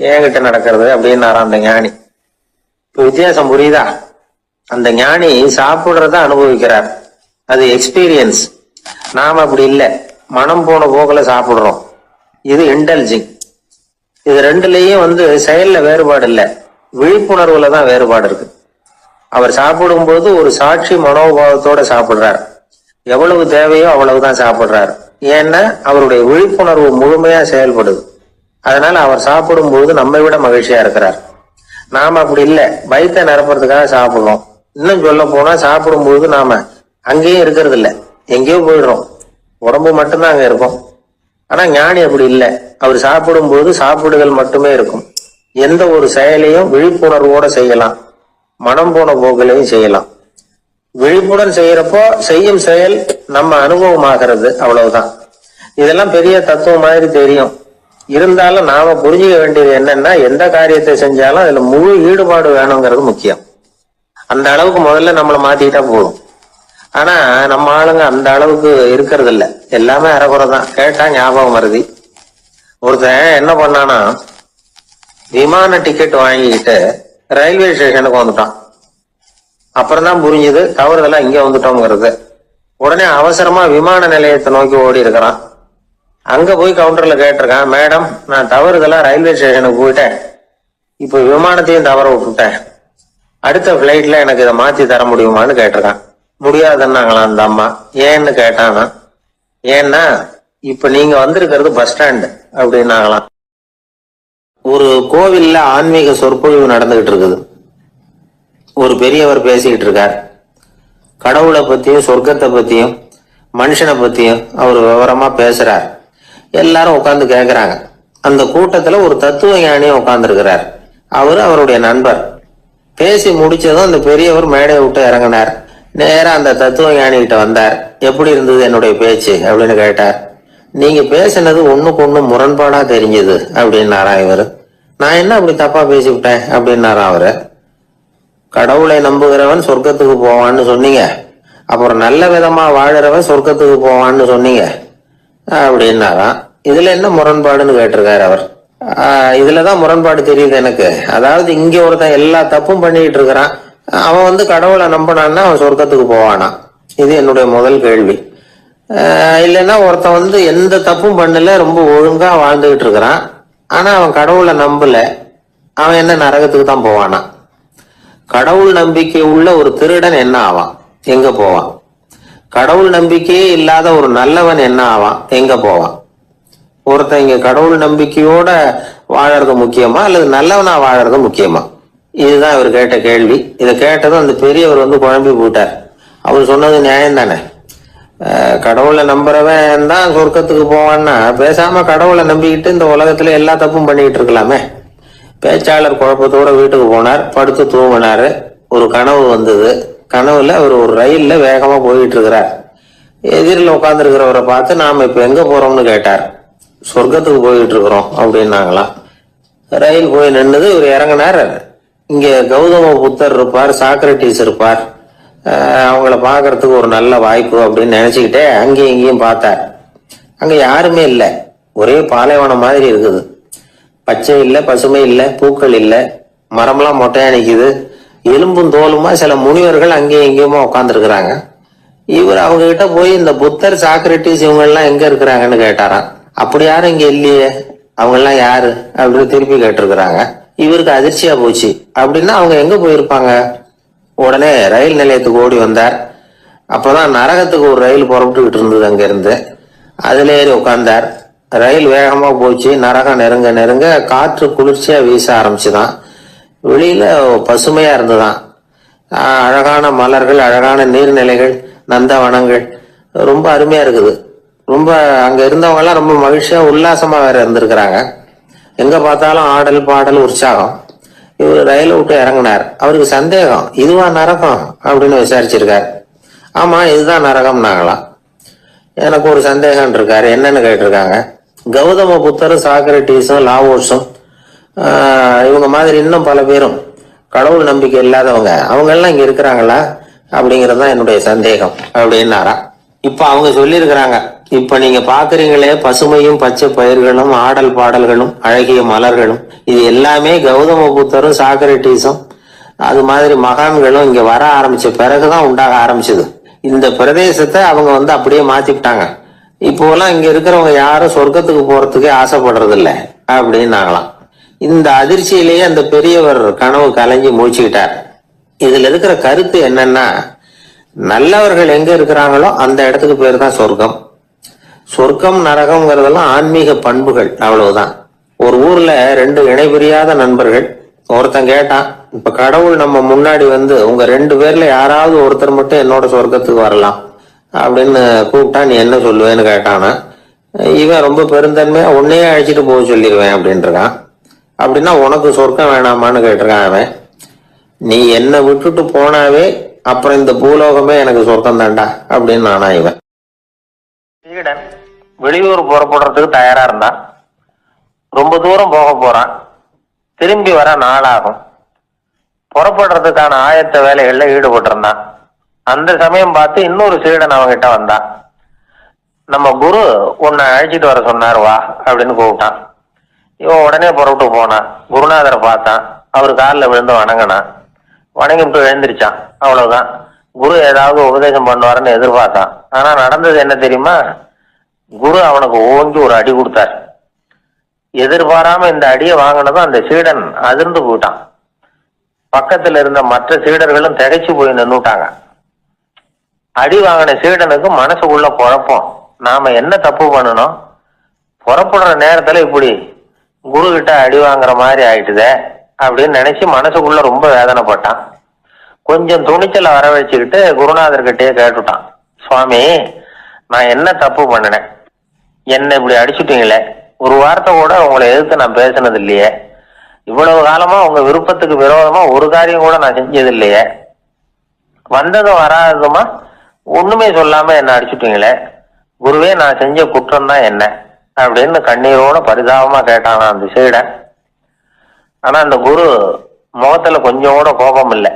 என்கிட்ட நடக்கிறது அப்படின்னாராம் அந்த ஞானி. இப்ப வித்தியாசம் புரியுதா? அந்த ஞானி சாப்பிடுறத அனுபவிக்கிறார், அது எக்ஸ்பீரியன்ஸ். நாம அப்படி இல்ல, மனம் போன போக்குல சாப்பிடுறோம். இது இன்டெலிஜிங். இது ரெண்டுலயும் செயல்ல வேறுபாடு இல்ல, விழிப்புணர்வுல தான் வேறுபாடு இருக்கு. அவர் சாப்பிடும் போது ஒரு சாட்சி மனோபாவத்தோட சாப்பிடுறார். எவ்வளவு தேவையோ அவ்வளவுதான் சாப்பிடுறார். ஏன்னா அவருடைய விழிப்புணர்வு முழுமையா செயல்படுது. அதனால அவர் சாப்பிடும் போது நம்மை விட மகிழ்ச்சியா இருக்கிறார். நாம அப்படி இல்ல, வயிற்றை நிரப்புறதுக்காக சாப்பிடுறோம். இன்னும் சொல்ல போனா சாப்பிடும்போது நாம அங்கேயும் இருக்கிறது இல்ல, எங்கேயோ போயிடுறோம். உடம்பு மட்டும்தான் அங்க இருக்கும். ஆனா ஞானி அப்படி இல்லை. அவர் சாப்பிடும் போது சாப்பிடுதல் மட்டுமே இருக்கும். எந்த ஒரு செயலையும் விழிப்புணர்வோட செய்யலாம், மனம் போன போக்கிலையும் செய்யலாம். விழிப்புடன் செய்யறப்போ செய்யும் செயல் நம்ம அனுபவமாகிறது, அவ்வளவுதான். இதெல்லாம் பெரிய தத்துவம் மாதிரி தெரியும். இருந்தாலும் நாம புரிஞ்சுக்க வேண்டியது என்னன்னா, எந்த காரியத்தை செஞ்சாலும் அதுல முழு ஈடுபாடு வேணுங்கிறது முக்கியம். அந்த அளவுக்கு முதல்ல நம்மளை மாத்திக்கிட்டா போதும். ஆனா நம்ம ஆளுங்க அந்த அளவுக்கு இருக்கிறது இல்ல, எல்லாமே அறகுறை தான். கேட்டா ஞாபகம் வருது. ஒருத்தன் என்ன பண்ணானா, விமான டிக்கெட் வாங்கிக்கிட்டு ரயில்வே ஸ்டேஷனுக்கு வந்துட்டான். அப்புறம் தான் புரிஞ்சுது தவறுதெல்லாம் இங்க வந்துட்டோங்கிறது. உடனே அவசரமா விமான நிலையத்தை நோக்கி ஓடி இருக்கிறான். அங்க போய் கவுண்டர்ல கேட்டிருக்கான், மேடம் நான் தவறுதெல்லாம் ரயில்வே ஸ்டேஷனுக்கு போயிட்டேன், இப்ப விமானத்தையும் தவற விட்டுட்டேன், அடுத்த பிளைட்ல எனக்கு இதை மாத்தி தர முடியுமான்னு கேட்டிருக்கான். முடியாதுன்னாங்களாம் அந்த அம்மா. ஏன்னு கேட்டானா, ஏன்னா இப்ப நீங்க வந்திருக்கிறது பஸ் ஸ்டாண்ட் அப்படின்னாங்களாம். ஒரு கோவில்ல ஆன்மீக சொற்பொழிவு நடந்துகிட்டு இருக்குது. ஒரு பெரியவர் பேசிக்கிட்டு இருக்கார். கடவுளை பத்தியும் சொர்க்கத்தை பத்தியும் மனுஷனை பத்தியும் அவர் விவரமா பேசுறார். எல்லாரும் உட்கார்ந்து கேட்கிறாங்க. அந்த கூட்டத்துல ஒரு தத்துவ ஞானியும் உட்கார்ந்து இருக்கிறார். அவரு அவருடைய நண்பர். பேசி முடிச்சதும் அந்த பெரியவர் மேடையை விட்டு இறங்கினார். நேரா அந்த தத்துவ ஞானி கிட்ட வந்தார். எப்படி இருந்தது என்னுடைய பேச்சு அப்படின்னு கேட்டார். நீங்க பேசினது ஒண்ணுக்கு ஒண்ணு முரண்பாடா தெரிஞ்சது அப்படின்னாரா இவரு. நான் என்ன அப்படி தப்பா பேசிவிட்டேன் அப்படின்னாரா அவரு. கடவுளை நம்புகிறவன் சொர்க்கத்துக்கு போவான்னு சொன்னீங்க, அப்புறம் நல்ல விதமா வாழறவன் சொர்க்கத்துக்கு போவான்னு சொன்னீங்க அப்படின்னாராம். இதுல என்ன முரண்பாடுன்னு கேட்டிருக்காரு அவர். இதுலதான் முரண்பாடு தெரியுது எனக்கு. அதாவது இங்க ஒருத்தன் எல்லா தப்பும் பண்ணிட்டு இருக்கிறான், அவன் வந்து கடவுளை நம்பினான்னா அவன் சொர்க்கத்துக்கு போவானா? இது என்னுடைய முதல் கேள்வி. இல்லைன்னா ஒருத்தன் வந்து எந்த தப்பும் பண்ணல, ரொம்ப ஒழுங்கா வாழ்ந்துகிட்டு இருக்கிறான், ஆனா அவன் கடவுளை நம்பல, அவன் என்ன நரகத்துக்கு தான் போவானா? கடவுள் நம்பிக்கை உள்ள ஒரு திருடன் என்ன ஆவான், எங்க போவான்? கடவுள் நம்பிக்கையே இல்லாத ஒரு நல்லவன் என்ன ஆவான், எங்க போவான்? ஒருத்தன் இங்க கடவுள் நம்பிக்கையோட வாழறது முக்கியமா அல்லது நல்லவனா வாழறது முக்கியமா? இதுதான் இவர் கேட்ட கேள்வி. இதை கேட்டதும் அந்த பெரியவர் வந்து குழம்பி போட்டார். அவர் சொன்னது நியாயம் தானே. கடவுளை நம்புறவன் தான் சொர்க்கத்துக்கு போவான்னா பேசாம கடவுளை நம்பிக்கிட்டு இந்த உலகத்துல எல்லா தப்பும் பண்ணிக்கிட்டு இருக்கலாமே. பேச்சாளர் குழப்பத்தோட வீட்டுக்கு போனார், படுத்து தூங்கினாரு. ஒரு கனவு வந்தது. கனவுல அவர் ஒரு ரயில்ல வேகமா போயிட்டு இருக்கிறார். எதிரில் உட்கார்ந்துருக்கிறவரை பார்த்து நாம இப்ப எங்க போறோம்னு கேட்டார். சொர்க்கத்துக்கு போயிட்டு இருக்கிறோம் அப்படின்னாங்களாம். ரயில் போய் நின்னுது. இவர் இறங்கினார். இங்க கௌதம புத்தர் இருப்பார், சாக்ரட்டிஸ் இருப்பார், அவங்கள பாக்குறதுக்கு ஒரு நல்ல வாய்ப்பு அப்படின்னு நினைச்சுக்கிட்டே அங்கேயும் இங்கேயும் பார்த்தார். அங்க யாருமே இல்லை. ஒரே பாலைவனம் மாதிரி இருக்குது. பச்சை இல்லை, பசுமை இல்லை, பூக்கள் இல்லை, மரம்லாம் மொட்டையா நிக்குது. எலும்பும் தோலுமா சில முனிவர்கள் அங்கேயும் இங்கேயுமா உட்காந்துருக்கிறாங்க. இவர் அவங்க கிட்ட போய் இந்த புத்தர், சாக்ரட்டிஸ் இவங்க எல்லாம் எங்க இருக்கிறாங்கன்னு கேட்டாராம். அப்படி யாரும் இங்க இல்லையே, அவங்க எல்லாம் யாரு அப்படின்னு திருப்பி கேட்டிருக்கிறாங்க. இவருக்கு அதிர்ச்சியா போச்சு. அப்படின்னா அவங்க எங்க போயிருப்பாங்க? உடனே ரயில் நிலையத்துக்கு ஓடி வந்தார். அப்பதான் நரகத்துக்கு ஒரு ரயில் புறப்பட்டுக்கிட்டு இருந்தது அங்க இருந்து. அதுல ஏறி உட்கார்ந்தார். ரயில் வேகமா போச்சு. நரகம் நெருங்க நெருங்க காற்று குளிர்ச்சியா வீச ஆரம்பிச்சுதான். வெளியில பசுமையா இருந்துதான். அழகான மலர்கள், அழகான நீர்நிலைகள், நந்தவனங்கள், ரொம்ப அருமையா இருக்குது. ரொம்ப அங்க இருந்தவங்க எல்லாம் ரொம்ப மகிழ்ச்சியா உல்லாசமா வேற இருந்திருக்கிறாங்க. எங்க பார்த்தாலும் ஆடல் பாடல் உற்சாகம். இவர் ரயில விட்டு இறங்கினார். அவருக்கு சந்தேகம், இதுவா நரகம் அப்படின்னு விசாரிச்சிருக்காரு. ஆமா, இதுதான் நரகம்னாங்களாம். எனக்கு ஒரு சந்தேகம் இருக்காரு. என்னன்னு கேட்டிருக்காங்க. கௌதம புத்தரும், சாக்ரட்டிஸும், லாவோஸும் இவங்க மாதிரி இன்னும் பல பேரும் கடவுள் நம்பிக்கை இல்லாதவங்க, அவங்க எல்லாம் இங்க இருக்கிறாங்களா அப்படிங்கறதுதான் என்னுடைய சந்தேகம் அப்படின்னாரா. இப்ப அவங்க சொல்லியிருக்கிறாங்க, இப்ப நீங்க பாக்குறீங்களே பசுமையும் பச்சை பயிர்களும் ஆடல் பாடல்களும் அழகிய மலர்களும், இது எல்லாமே கௌதம புத்தரும் சாக்ரட்டிஸும் அது மாதிரி மகான்களும் இங்க வர ஆரம்பிச்ச பிறகுதான் உண்டாக ஆரம்பிச்சது. இந்த பிரதேசத்தை அவங்க வந்து அப்படியே மாத்திவிட்டாங்க. இப்போலாம் இங்க இருக்கிறவங்க யாரும் சொர்க்கத்துக்கு போறதுக்கே ஆசைப்படுறது இல்லை அப்படின்னாங்களாம். இந்த அதிர்ச்சியிலேயே அந்த பெரியவர் கனவு கலைஞ்சி மூழ்கிக்கிட்டார். இதுல இருக்கிற கருத்து என்னன்னா, நல்லவர்கள் எங்க இருக்கிறாங்களோ அந்த இடத்துக்கு பேர் தான் சொர்க்கம். சொர்க்கம் நரகம்ங்கிறதெல்லாம் ஆன்மீக பண்புகள், அவ்வளவுதான். ஒரு ஊர்ல ரெண்டு இணைபிரியாத நண்பர்கள். ஒருத்தன் கேட்டான், இப்ப கடவுள் நம்ம முன்னாடி வந்து உங்க ரெண்டு பேர்ல யாராவது ஒருத்தர் மட்டும் என்னோட சொர்க்கத்துக்கு வரலாம் அப்படின்னு கூப்பிட்டா நீ என்ன சொல்லுவேன்னு கேட்டானா. இவன் ரொம்ப பெருந்தன்மையா உன்னையே அழைச்சிட்டு போக சொல்லிடுவேன் அப்படின்னு இருக்கான். அப்படின்னா உனக்கு சொர்க்கம் வேணாமான்னு கேட்டிருக்கான் அவன். நீ என்னை விட்டுட்டு போனாவே அப்புறம் இந்த பூலோகமே எனக்கு சொர்க்கம் தாண்டா அப்படின்னு நானா இவன். சீடன் வெளியூர் புறப்படுறதுக்கு தயாரா இருந்தான். ரொம்ப தூரம் போக போறான். திரும்பி வர நாளாகும். புறப்படுறதுக்கான ஆயத்த வேலைகள்ல ஈடுபட்டு இருந்தான். அந்த சமயம் பார்த்து இன்னொரு சீடன் அவன்கிட்ட வந்தான். நம்ம குரு உன்னை அழைச்சிட்டு வர சொன்னார், வா அப்படின்னு கூப்பிட்டான். இவன் உடனே புறப்பட்டு போனான். குருநாதரை பார்த்தான். அவர் காலில் விழுந்து வணங்கினான். வணங்கிட்டு எழுந்திரிச்சான். அவ்வளவுதான். குரு ஏதாவது உபதேசம் பண்ணுவாருன்னு எதிர்பார்த்தான். ஆனா நடந்தது என்ன தெரியுமா? குரு அவனுக்கு ஓங்கி ஒரு அடி கொடுத்தார். எதிர்பாராம இந்த அடியை வாங்கினதும் அந்த சீடன் அதிர்ந்து போயிட்டான். பக்கத்துல இருந்த மற்ற சீடர்களும் திகைச்சு போய் நின்னுட்டாங்க. அடி வாங்கின சீடனுக்கு மனசுக்குள்ள குழப்பம். நாம என்ன தப்பு பண்ணணும், புறப்படுற நேரத்துல இப்படி குரு கிட்ட அடி வாங்குற மாதிரி ஆயிட்டுதே அப்படின்னு நினைச்சு மனசுக்குள்ள ரொம்ப வேதனைப்பட்டான். கொஞ்சம் துணிச்சலை வரவழைச்சுக்கிட்டு குருநாதர்கிட்டயே கேட்டுட்டான், சுவாமி நான் என்ன தப்பு பண்ணினேன், என்ன இப்படி அடிச்சுட்டீங்களே, ஒரு வார்த்தை கூட உங்களை எதிர்த்து நான் பேசினது இல்லையே, இவ்வளவு காலமா உங்க விருப்பத்துக்கு விரோதமா ஒரு காரியம் கூட நான் செஞ்சது இல்லையே, வந்ததும் வராததுமா ஒண்ணுமே சொல்லாம என்ன அடிச்சுட்டீங்களே, குருவே நான் செஞ்ச குற்றம் தான் என்ன அப்படின்னு கண்ணீரோட பரிதாபமா கேட்டானா அந்த சீடன். ஆனா அந்த குரு முகத்துல கொஞ்சம் கூட கோபம் இல்லை.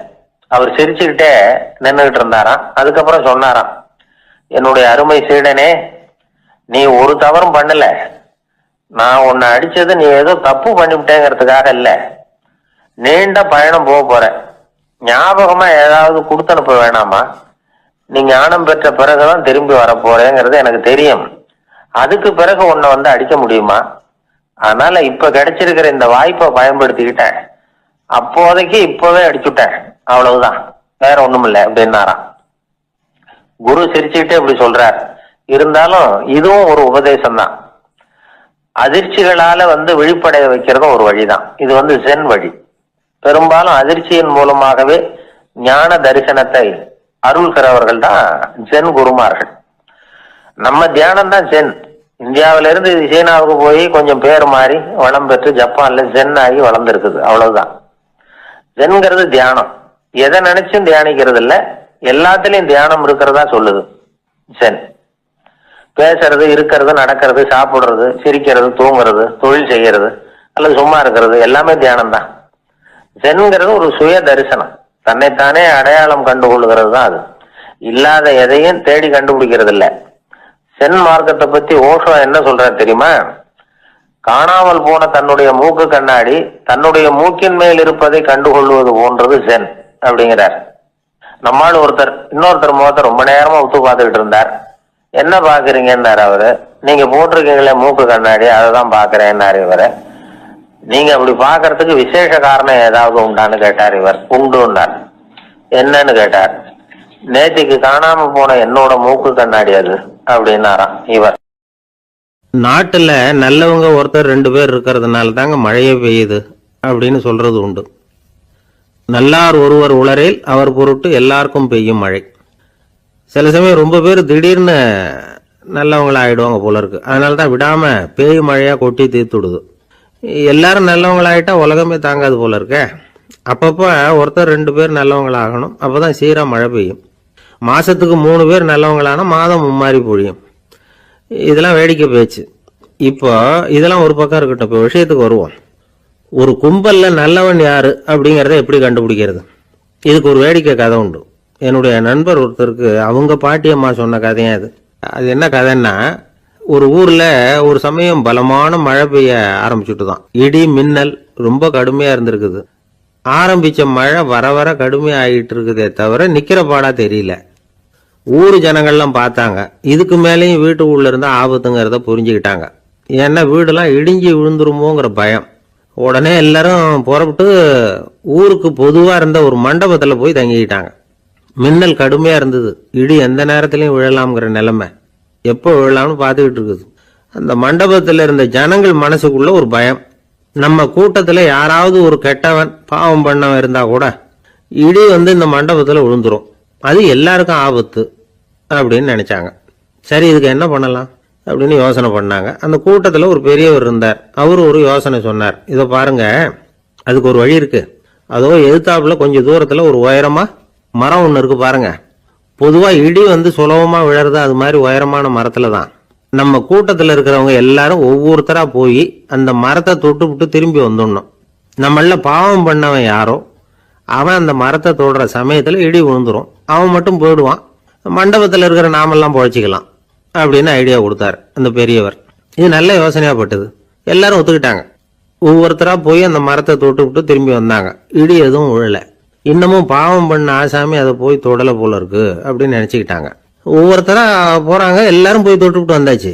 அவர் சிரிச்சுக்கிட்டே நின்றுகிட்டு இருந்தாராம். அதுக்கப்புறம் சொன்னாராம், என்னுடைய அருமை சீடனே, நீ ஒரு தவறும் பண்ணல. நான் உன்னை அடிச்சது நீ ஏதோ தப்பு பண்ணிவிட்டேங்கிறதுக்காக இல்ல. நீண்ட பயணம் போக போற, ஞாபகமா ஏதாவது கொடுத்து அனுப்ப வேணாமா? நீ ஞானம் பெற்ற பிறகுதான் திரும்பி வரப்போறேங்கிறது எனக்கு தெரியும். அதுக்கு பிறகு உன்னை வந்து அடிக்க முடியுமா? அதனால இப்ப கிடைச்சிருக்கிற இந்த வாய்ப்பை பயன்படுத்திக்கிட்டேன். அப்போதைக்கு இப்பவே அடிச்சுட்டேன், அவ்வளவுதான், வேற ஒண்ணும் இல்லை அப்படின்னாராம். குரு சிரிச்சுக்கிட்டே இப்படி சொல்றார். இருந்தாலும் இதுவும் ஒரு உபதேசம் தான். அதிர்ச்சிகளால வந்து விழிப்படைய வைக்கிறதும் ஒரு வழிதான். இது வந்து ஜென் வழி. பெரும்பாலும் அதிர்ச்சியின் மூலமாகவே ஞான தரிசனத்தை அருள்கிறவர்கள் தான் ஜென் குருமார்கள். நம்ம தியானம் தான் ஜென். இந்தியாவிலிருந்து சீனாவுக்கு போய் கொஞ்சம் பேர் மாறி வளம் பெற்று ஜப்பான்ல ஜென் ஆகி வளர்ந்துருக்குது, அவ்வளவுதான். ஜென்கிறது தியானம். எதை நினைச்சும் தியானிக்கிறது இல்ல, எல்லாத்துலயும் தியானம் இருக்கிறதா சொல்லுது ஜென். பேசுறது, இருக்கிறது, நடக்கிறது, சாப்பிடுறது, சிரிக்கிறது, தூங்குறது, தொழில் செய்யறது அல்லது சும்மா இருக்கிறது எல்லாமே தியானம் தான். ஜென்கிறது ஒரு சுய தரிசனம், தன்னைத்தானே அடையாளம் கண்டுகொள்கிறது தான் அது. இல்லாத எதையும் தேடி கண்டுபிடிக்கிறது இல்ல. சென் மார்க்கத்தை பத்தி ஓஷோ என்ன சொல்றாரு தெரியுமா? காணாமல் போன தன்னுடைய மூக்கு கண்ணாடி தன்னுடைய மூக்கின் மேல் இருப்பதை கண்டுகொள்வது போன்றது சென் அப்படிங்கிறார். நம்மால் இன்னொருத்தர் முகத்தை ரொம்ப நேரமா உத்து பார்த்துக்கிட்டு இருந்தார். என்ன பாக்குறீங்கன்னாரு அவரு. நீங்க போட்டிருக்கீங்களே மூக்கு கண்ணாடி, அதை தான் பாக்குறேன்னாரு இவரு. நீங்க அப்படி பாக்குறதுக்கு விசேஷ காரணம் ஏதாவது உண்டான்னு கேட்டார் இவர். உண்டுன்னார். என்னன்னு கேட்டார். நேற்றுக்கு காணாம போன என்னோட மூக்கு கண்ணாடி அது அப்படின்னாராம் இவர். நாட்டுல நல்லவங்க ஒருத்தர் 2 பேர் இருக்கிறதுனால தாங்க மழையே பெய்யுது அப்படின்னு சொல்றது உண்டு. நல்லார் ஒருவர் உளரேல் அவர் பொருட்டு எல்லாருக்கும் பெய்யும் மழை. சில சமயம் ரொம்ப பேர் திடீர்னு நல்லவங்களா ஆயிடுவாங்க போல இருக்கு. அதனால தான் விடாம பேய் மழையா கொட்டி தீர்த்துடுது. எல்லாரும் நல்லவங்களாயிட்டா உலகமே தாங்காது போல இருக்க. அப்பப்போ ஒருத்தர் 2 பேர் நல்லவங்களாகணும், அப்பதான் சீரா மழை பெய்யும். மாசத்துக்கு 3 பேர் நல்லவங்களானா மாதம் மும்மாறி பொழியும். இதெல்லாம் வேடிக்கை பேச்சு. இப்போ இதெல்லாம் ஒரு பக்கம் இருக்கட்டும். இப்போ விஷயத்துக்கு வருவோம். ஒரு கும்பல்ல நல்லவன் யாரு அப்படிங்கறத எப்படி கண்டுபிடிக்கிறது? இதுக்கு ஒரு வேடிக்கை கதை உண்டு. என்னுடைய நண்பர் ஒருத்தருக்கு அவங்க பாட்டியம்மா சொன்ன கதையா அது. அது என்ன கதைன்னா, ஒரு ஊர்ல ஒரு சமயம் பலமான மழை பெய்ய ஆரம்பிச்சுட்டு தான். இடி மின்னல் ரொம்ப கடுமையா இருந்திருக்குது. ஆரம்பிச்ச மழை வர வர கடுமையா ஆகிட்டு இருக்குதே தவிர நிக்கிற பாடா தெரியல. ஊரு ஜனங்கள்லாம் பார்த்தாங்க. இதுக்கு மேலேயும் வீட்டுக்குள்ள இருந்தா ஆபத்துங்கிறத புரிஞ்சுக்கிட்டாங்க. ஏன்னா வீடெல்லாம் இடிஞ்சி விழுந்துருமோங்கிற பயம். உடனே எல்லாரும் புறப்பட்டு ஊருக்கு பொதுவா இருந்த ஒரு மண்டபத்துல போய் தங்கிக்கிட்டாங்க. மின்னல் கடுமையா இருந்தது. இடி எந்த நேரத்திலையும் விழலாம்ங்கிற நிலைமை. எப்போ விழலாம்னு பார்த்துக்கிட்டு இருக்குது. அந்த மண்டபத்துல இருந்த ஜனங்கள் மனசுக்குள்ள ஒரு பயம். நம்ம கூட்டத்துல யாராவது ஒரு கெட்டவன் பாவம் பண்ணவன் இருந்தா கூட இடி வந்து இந்த மண்டபத்துல விழுந்துரும், அது எல்லாருக்கும் ஆபத்து அப்படின்னு நினைச்சாங்க. சரி, இதுக்கு என்ன பண்ணலாம் அப்படின்னு யோசனை பண்ணாங்க. அந்த கூட்டத்துல ஒரு பெரியவர் இருந்தார். அவரு ஒரு யோசனை சொன்னார். இதை பாருங்க, அதுக்கு ஒரு வழி இருக்கு. அதோ எதிர்த்தாப்புல கொஞ்சம் தூரத்துல ஒரு உயரமா மரம் ஒண்ணு இருக்கு பாருங்க. பொதுவா இடி வந்து சுலபமா விழறது அது மாதிரி உயரமான மரத்துல தான். நம்ம கூட்டத்துல இருக்கிறவங்க எல்லாரும் ஒவ்வொருத்தரா போய் அந்த மரத்தை தொட்டு விட்டு திரும்பி வந்துடணும். நம்மள பாவம் பண்ணவன் யாரோ அவன் அந்த மரத்தை தொடுற சமயத்துல இடி விழுந்துரும், அவன் மட்டும் போயிடுவான். மண்டபத்துல இருக்கிற நாமெல்லாம் பொழைச்சிக்கலாம் அப்படின்னு ஐடியா கொடுத்தாரு அந்த பெரியவர். இது நல்ல யோசனையா பட்டது. எல்லாரும் ஒத்துக்கிட்டாங்க. ஒவ்வொருத்தரா போய் அந்த மரத்தை தொட்டு விட்டு திரும்பி வந்தாங்க. இடி எதுவும் விழல. இன்னமும் பாவம் பண்ண ஆசாமி அதை போய் தொடல போல இருக்கு அப்படின்னு நினைச்சுக்கிட்டாங்க. ஒவ்வொருத்தரா போறாங்க. எல்லாரும் போய் தொட்டுவிட்டு வந்தாச்சு.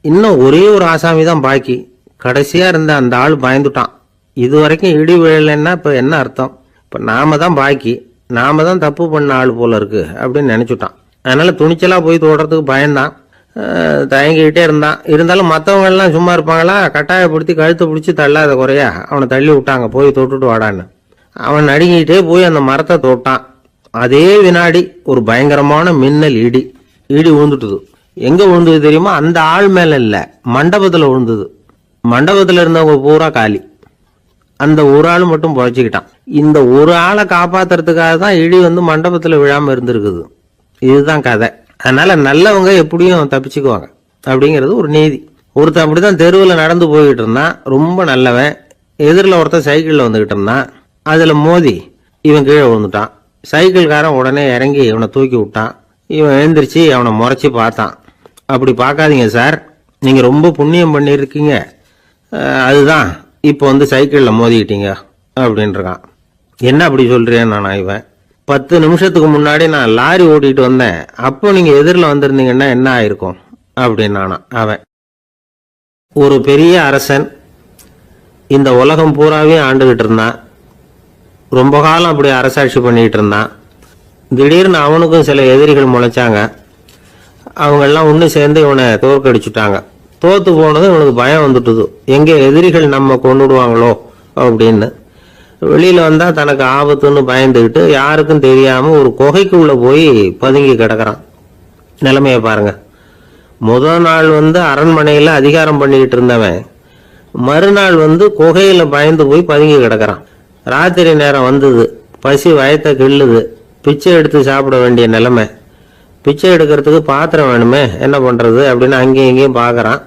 இன்னும் ஒரே ஒரு ஆசாமி தான் பாக்கி. கடைசியா இருந்த அந்த ஆள் பயந்துட்டான். இது வரைக்கும் இடி விழலைன்னா இப்ப என்ன அர்த்தம்? இப்ப நாம தான் பாக்கி, நாம தான் தப்பு பண்ண ஆள் போல இருக்கு அப்படின்னு நினைச்சுட்டான். அதனால துணிச்சலா போய் தொடுறதுக்கு பயந்தான், தயங்கிக்கிட்டே இருந்தான். இருந்தாலும் மற்றவங்க எல்லாம் சும்மா இருப்பாங்களா? கட்டாயப்படுத்தி கழுத்தை பிடிச்சி தள்ளாத குறையா அவனை தள்ளி விட்டாங்க. போய் தொட்டுட்டு வாடான்னு. அவன் நடுங்கிட்டே போய் அந்த மரத்தை தொட்டான். அதே வினாடி ஒரு பயங்கரமான மின்னல் இடி விழுந்துட்டுது. எங்க விழுந்தது தெரியுமா? அந்த ஆள் மேல இல்ல, மண்டபத்துல விழுந்தது. மண்டபத்துல இருந்தவங்க பூரா காலி. அந்த ஒரு ஆள் மட்டும் பொழைச்சிக்கிட்டான். இந்த ஒரு ஆளை காப்பாத்துறதுக்காக தான் இடி வந்து மண்டபத்துல விழாம இருந்திருக்குது. இதுதான் கதை. அதனால நல்லவங்க எப்படியும் தப்பிச்சுக்குவாங்க அப்படிங்கிறது ஒரு நீதி. ஒருத்தன் அப்படிதான் தெருவில் நடந்து போய்கிட்டு இருந்தான், ரொம்ப நல்லவன். எதிரில் ஒருத்தன் சைக்கிள்ல வந்துகிட்டு இருந்தான். அதுல மோதி இவன் கீழே விழுந்துட்டான். சைக்கிள்காரன் உடனே இறங்கி இவனை தூக்கி விட்டான். இவன் எழுந்திரிச்சு அவனை முறைச்சி பார்த்தான். அப்படி பார்க்காதீங்க சார், நீங்க ரொம்ப புண்ணியம் பண்ணியிருக்கீங்க, அதுதான் இப்போ வந்து சைக்கிள்ல மோதிக்கிட்டீங்க அப்படின்றான். என்ன அப்படி சொல்றேன் நானா இவன்? 10 நிமிஷத்துக்கு முன்னாடி நான் லாரி ஓட்டிட்டு வந்தேன், அப்போ நீங்க எதிரில் வந்திருந்தீங்கன்னா என்ன ஆயிருக்கும் அப்படின்னானா அவன். ஒரு பெரிய அரசன் இந்த உலகம் பூராவே ஆண்டுகிட்டு இருந்தான். ரொம்ப காலம் அப்படி அரசாட்சி பண்ணிக்கிட்டு இருந்தான். திடீர்னு அவனுக்கும் சில எதிரிகள் முளைச்சாங்க. அவங்கெல்லாம் ஒன்று சேர்ந்து இவனை தோற்கடிச்சுட்டாங்க. தோத்து போனது இவனுக்கு பயம் வந்துட்டுது, எங்கே எதிரிகள் நம்ம கொண்டுடுவாங்களோ அப்படின்னு. வெளியில் வந்தால் தனக்கு ஆபத்துன்னு பயந்துக்கிட்டு யாருக்கும் தெரியாமல் ஒரு குகைக்குள்ளே போய் பதுங்கி கிடக்கிறான். நிலைமையை பாருங்க. முதல் நாள் அரண்மனையில் அதிகாரம் பண்ணிக்கிட்டு இருந்தவன் மறுநாள் குகையில் பயந்து போய் பதுங்கி கிடக்கிறான். ராத்திரி நேரம் வந்தது, பசி வயத்தை கிள்ளுது, பிச்சை எடுத்து சாப்பிட வேண்டிய நிலைமை. பிச்சை எடுக்கிறதுக்கு பாத்திரம் வேணுமே, என்ன பண்ணுறது அப்படின்னு அங்கேயும் இங்கேயும் பார்க்குறான்.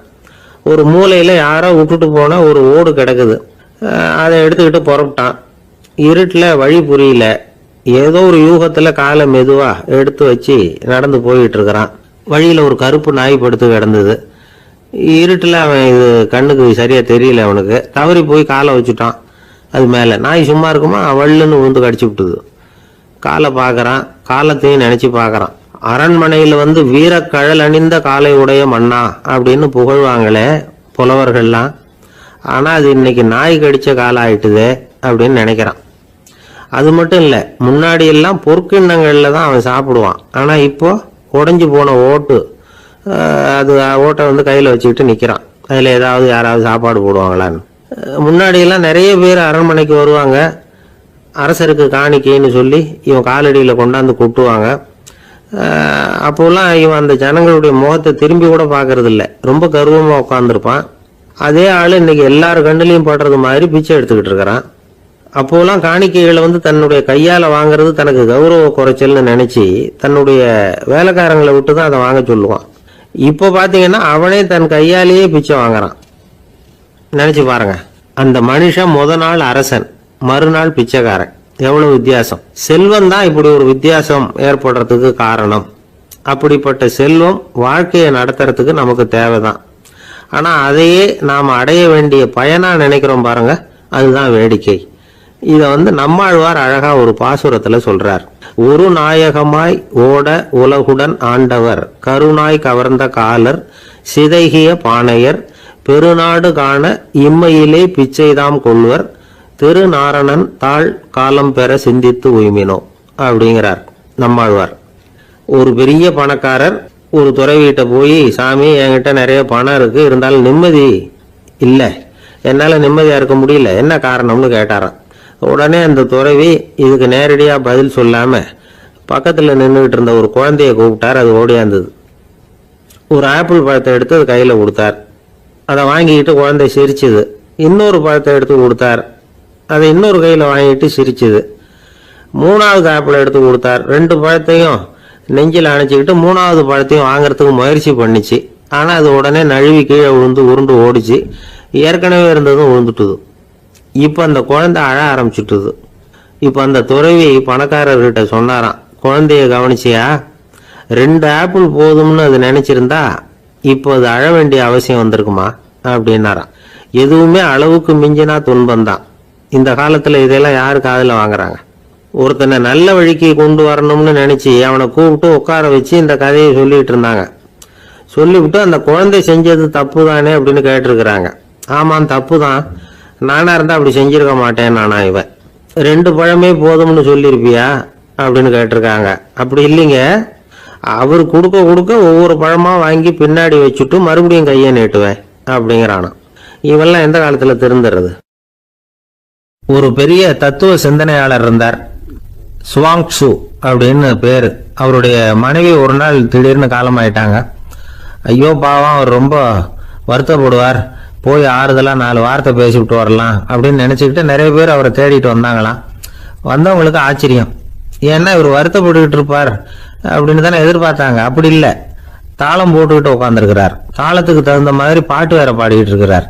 ஒரு மூலையில் யாரோ விட்டுட்டு போன ஒரு ஓடு கிடக்குது. அதை எடுத்துக்கிட்டு புறப்பட்டான். இருட்டில் வழி புரியல. ஏதோ ஒரு யூகத்தில் காலை மெதுவாக எடுத்து வச்சு நடந்து போயிட்டு இருக்கிறான். வழியில் ஒரு கருப்பு நாய் படுத்து கிடந்தது. இருட்டில் அவன் இது கண்ணுக்கு சரியாக தெரியல. அவனுக்கு தவறி போய் காலை வச்சுட்டான். அது மேலே நாய் சும்மா இருக்குமா, வள்ளுன்னு விழுந்து கடிச்சு விட்டுது. காலை பார்க்குறான், காலத்தையும் நினச்சி பார்க்குறான். அரண்மனையில் வீரக்கழல் அணிந்த காலை உடைய மன்னா அப்படின்னு புகழ்வாங்களே புலவர்கள்லாம். ஆனால் அது இன்னைக்கு நாய் கடித்த காலம் ஆயிட்டுதே அப்படின்னு நினைக்கிறான். அது மட்டும் இல்லை, முன்னாடி எல்லாம் பொற்கிண்ணங்களில் தான் அவன் சாப்பிடுவான். ஆனால் இப்போ உடஞ்சி போன ஓட்டு, அது ஓட்டை கையில் வச்சுக்கிட்டு நிற்கிறான். அதில் ஏதாவது யாராவது சாப்பாடு போடுவாங்களான்னு. முன்னாடியெல்லாம் நிறைய பேர் அரண்மனைக்கு வருவாங்க. அரசருக்கு காணிக்கைன்னு சொல்லி இவன் காலடியில் கொண்டாந்து கொட்டுவாங்க. அப்போல்லாம் இவன் அந்த ஜனங்களுடைய முகத்தை திரும்பி கூட பார்க்கறது இல்லை, ரொம்ப கர்வமாக உட்காந்துருப்பான். அதே ஆள் இன்னைக்கு எல்லார் கண்ணிலையும் படுறது மாதிரி பிச்சை எடுத்துக்கிட்டு இருக்கிறான். அப்போலாம் காணிக்கைகளை தன்னுடைய கையால் வாங்குறது தனக்கு கௌரவ குறைச்சல்னு நினச்சி தன்னுடைய வேலைக்காரங்களை விட்டு தான் அதை வாங்க சொல்லுவான். இப்போ பார்த்தீங்கன்னா அவனே தன் கையாலேயே பிச்சை வாங்குறான். நினச்சி பாருங்க, அந்த மனுஷன் நாள் அரசன், மறுநாள் பிச்சைக்காரன். எவ்வளவு வித்தியாசம்! செல்வம் தான் இப்படி ஒரு வித்தியாசம் ஏற்படுறதுக்கு காரணம். அப்படிப்பட்ட செல்வம் வாழ்க்கையை நடத்துறதுக்கு நமக்கு தேவைதான். ஆனால் அதையே நாம் அடைய வேண்டிய பயனா நினைக்கிறோம் பாருங்க, அதுதான் வேடிக்கை. இதை நம்மாழ்வார் அழகா ஒரு பாசுரத்தில் சொல்றார். ஒரு நாயகமாய் ஓட உலகுடன் ஆண்டவர், கருணாய் கவர்ந்த காலர், சிதைகிய பானையர், பெருநாடு காண இம்மையிலே பிச்சைதாம் கொள்வர், திருநாரணன் தாழ் காலம் பெற சிந்தித்து உய்மினோ அப்படிங்கிறார் நம்மாழ்வார். ஒரு பெரிய பணக்காரர் ஒரு துறவிகிட்ட போய், சாமி என்கிட்ட நிறைய பணம் இருக்கு, இருந்தாலும் நிம்மதி இல்லை, என்னால் நிம்மதியாக இருக்க முடியல, என்ன காரணம்னு கேட்டாராம். உடனே அந்த துறவி இதுக்கு நேரடியாக பதில் சொல்லாமல் பக்கத்தில் நின்றுக்கிட்டு இருந்த ஒரு குழந்தைய கூப்பிட்டார். அது ஓடியாந்தது. ஒரு ஆப்பிள் பழத்தை எடுத்து அது கையில் கொடுத்தார். அதை வாங்கிக்கிட்டு குழந்தை சிரிச்சுது. இன்னொரு பழத்தை எடுத்து கொடுத்தார். அதை இன்னொரு கையில் வாங்கிட்டு சிரிச்சுது. 3வது ஆப்பிளை எடுத்து கொடுத்தார். 2 பழத்தையும் நெஞ்சில் அணைச்சிக்கிட்டு 3வது பழத்தையும் வாங்கறதுக்கு முயற்சி பண்ணிச்சு. ஆனால் அது உடனே நழுவி கீழே விழுந்து உருண்டு ஓடிச்சு. ஏற்கனவே இருந்ததும் விழுந்துட்டுது. இப்போ அந்த குழந்தை அழ ஆரம்பிச்சுட்டுது. இப்போ அந்த துறவி பணக்காரர்கிட்ட சொன்னாராம், குழந்தைய கவனிச்சியா, 2 ஆப்பிள் போதும்னு அது நினைச்சிருந்தா இப்போ அது அழ வேண்டிய அவசியம் வந்திருக்குமா அப்படின்னாராம். எதுவுமே அளவுக்கு மிஞ்சினா துன்பம்தான். இந்த காலத்தில் இதெல்லாம் யாரு காதில் வாங்குறாங்க? ஒருத்தனை நல்ல வழிக்கு கொண்டு வரணும்னு நினைச்சு அவனை கூப்பிட்டு உட்கார வச்சு இந்த கதையை சொல்லிட்டு இருந்தாங்க. சொல்லிவிட்டு அந்த குழந்தை செஞ்சது தப்பு தானே அப்படின்னு கேட்டிருக்கிறாங்க. ஆமாம், தப்பு தான், நானா இருந்தா அப்படி செஞ்சிருக்க மாட்டேன் நானா இவன். 2 பழமே போதும்னு சொல்லியிருப்பியா அப்படின்னு கேட்டிருக்காங்க. அப்படி இல்லைங்க, அவர் கொடுக்க கொடுக்க ஒவ்வொரு பழமா வாங்கி பின்னாடி வச்சுட்டு மறுபடியும் கையை நீட்டுவேன் அப்படிங்கிறானா. இவெல்லாம் எந்த காலத்துல திருந்துறது? ஒரு பெரிய தத்துவ சிந்தனையாளர் இருந்தார், சுவாங் சு அப்படின்னு பேரு. அவருடைய மனைவி ஒரு நாள் திடீர்னு காலமாயிட்டாங்க. ஐயோ பாவம், அவர் ரொம்ப வருத்தப்படுவார், போய் ஆறுதலாக 4 வார்த்தை பேசிவிட்டு வரலாம் அப்படின்னு நினச்சிக்கிட்டு நிறைய பேர் அவரை தேடிட்டு வந்தாங்களாம். வந்தவங்களுக்கு ஆச்சரியம், ஏன்னா இவர் வருத்தப்பட்டுக்கிட்டு இருப்பார் அப்படின்னு தானே எதிர்பார்த்தாங்க. அப்படி இல்லை, தாளம் போட்டுக்கிட்டு உட்காந்துருக்கிறார். தாளத்துக்கு தகுந்த மாதிரி பாட்டு வேற பாடிக்கிட்டு இருக்கிறார்.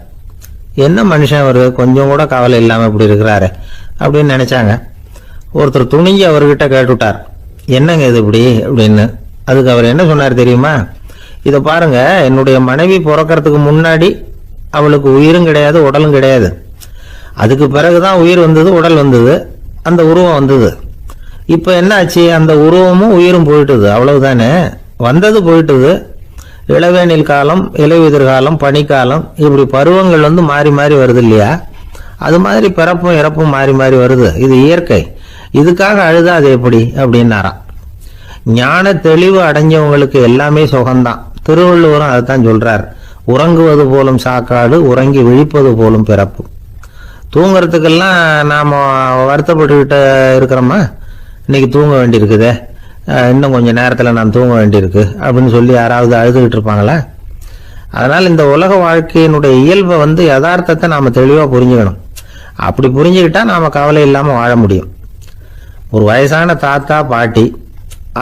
என்ன மனுஷன் அவர், கொஞ்சம் கூட கவலை இல்லாமல் இப்படி இருக்கிறாரு அப்படின்னு நினைச்சாங்க. ஒருத்தர் துணிஞ்சு அவர்கிட்ட கேட்டுவிட்டார், என்னங்க இது இப்படி அப்படின்னு. அதுக்கு அவர் என்ன சொன்னார் தெரியுமா? இதை பாருங்க, என்னுடைய மனைவி பிறக்கிறதுக்கு முன்னாடி அவளுக்கு உயிரும் கிடையாது, உடலும் கிடையாது. அதுக்கு பிறகுதான் உயிர் வந்தது, உடல் வந்தது. அந்த உருவம் வந்தது. இப்போ என்னாச்சு, அந்த உருவமும் உயிரும் போயிட்டுது, அவ்வளவுதானே. வந்தது போயிட்டுது. இளவேனில் காலம், இலையுதிர் காலம், பனிக்காலம், இப்படி பருவங்கள் மாறி மாறி வருது இல்லையா? அது மாதிரி பிறப்பும் இறப்பும் மாறி மாறி வருது. இது இயற்கை. இதுக்காக அழுதா அது எப்படி அப்படின்னாராம். ஞான தெளிவு அடைஞ்சவங்களுக்கு எல்லாமே சுகம்தான். திருவள்ளுவரும் அதைத்தான் சொல்றார். உறங்குவது போலும் சாக்காடு, உறங்கி விழிப்பது போலும் பிறப்பு. தூங்குறதுக்கெல்லாம் நாம வருத்தப்பட்டுக்கிட்ட இருக்கிறோமா? இன்னைக்கு தூங்க வேண்டியிருக்குதே, இன்னும் கொஞ்சம் நேரத்தில் நான் தூங்க வேண்டியிருக்கு அப்படின்னு சொல்லி யாராவது அழுதுகிட்டு இருப்பாங்களா? அதனால் இந்த உலக வாழ்க்கையினுடைய இயல்பை யதார்த்தத்தை நாம் தெளிவாக புரிஞ்சுக்கணும். அப்படி புரிஞ்சுக்கிட்டா நாம் கவலை இல்லாமல் வாழ முடியும். ஒரு வயசான தாத்தா பாட்டி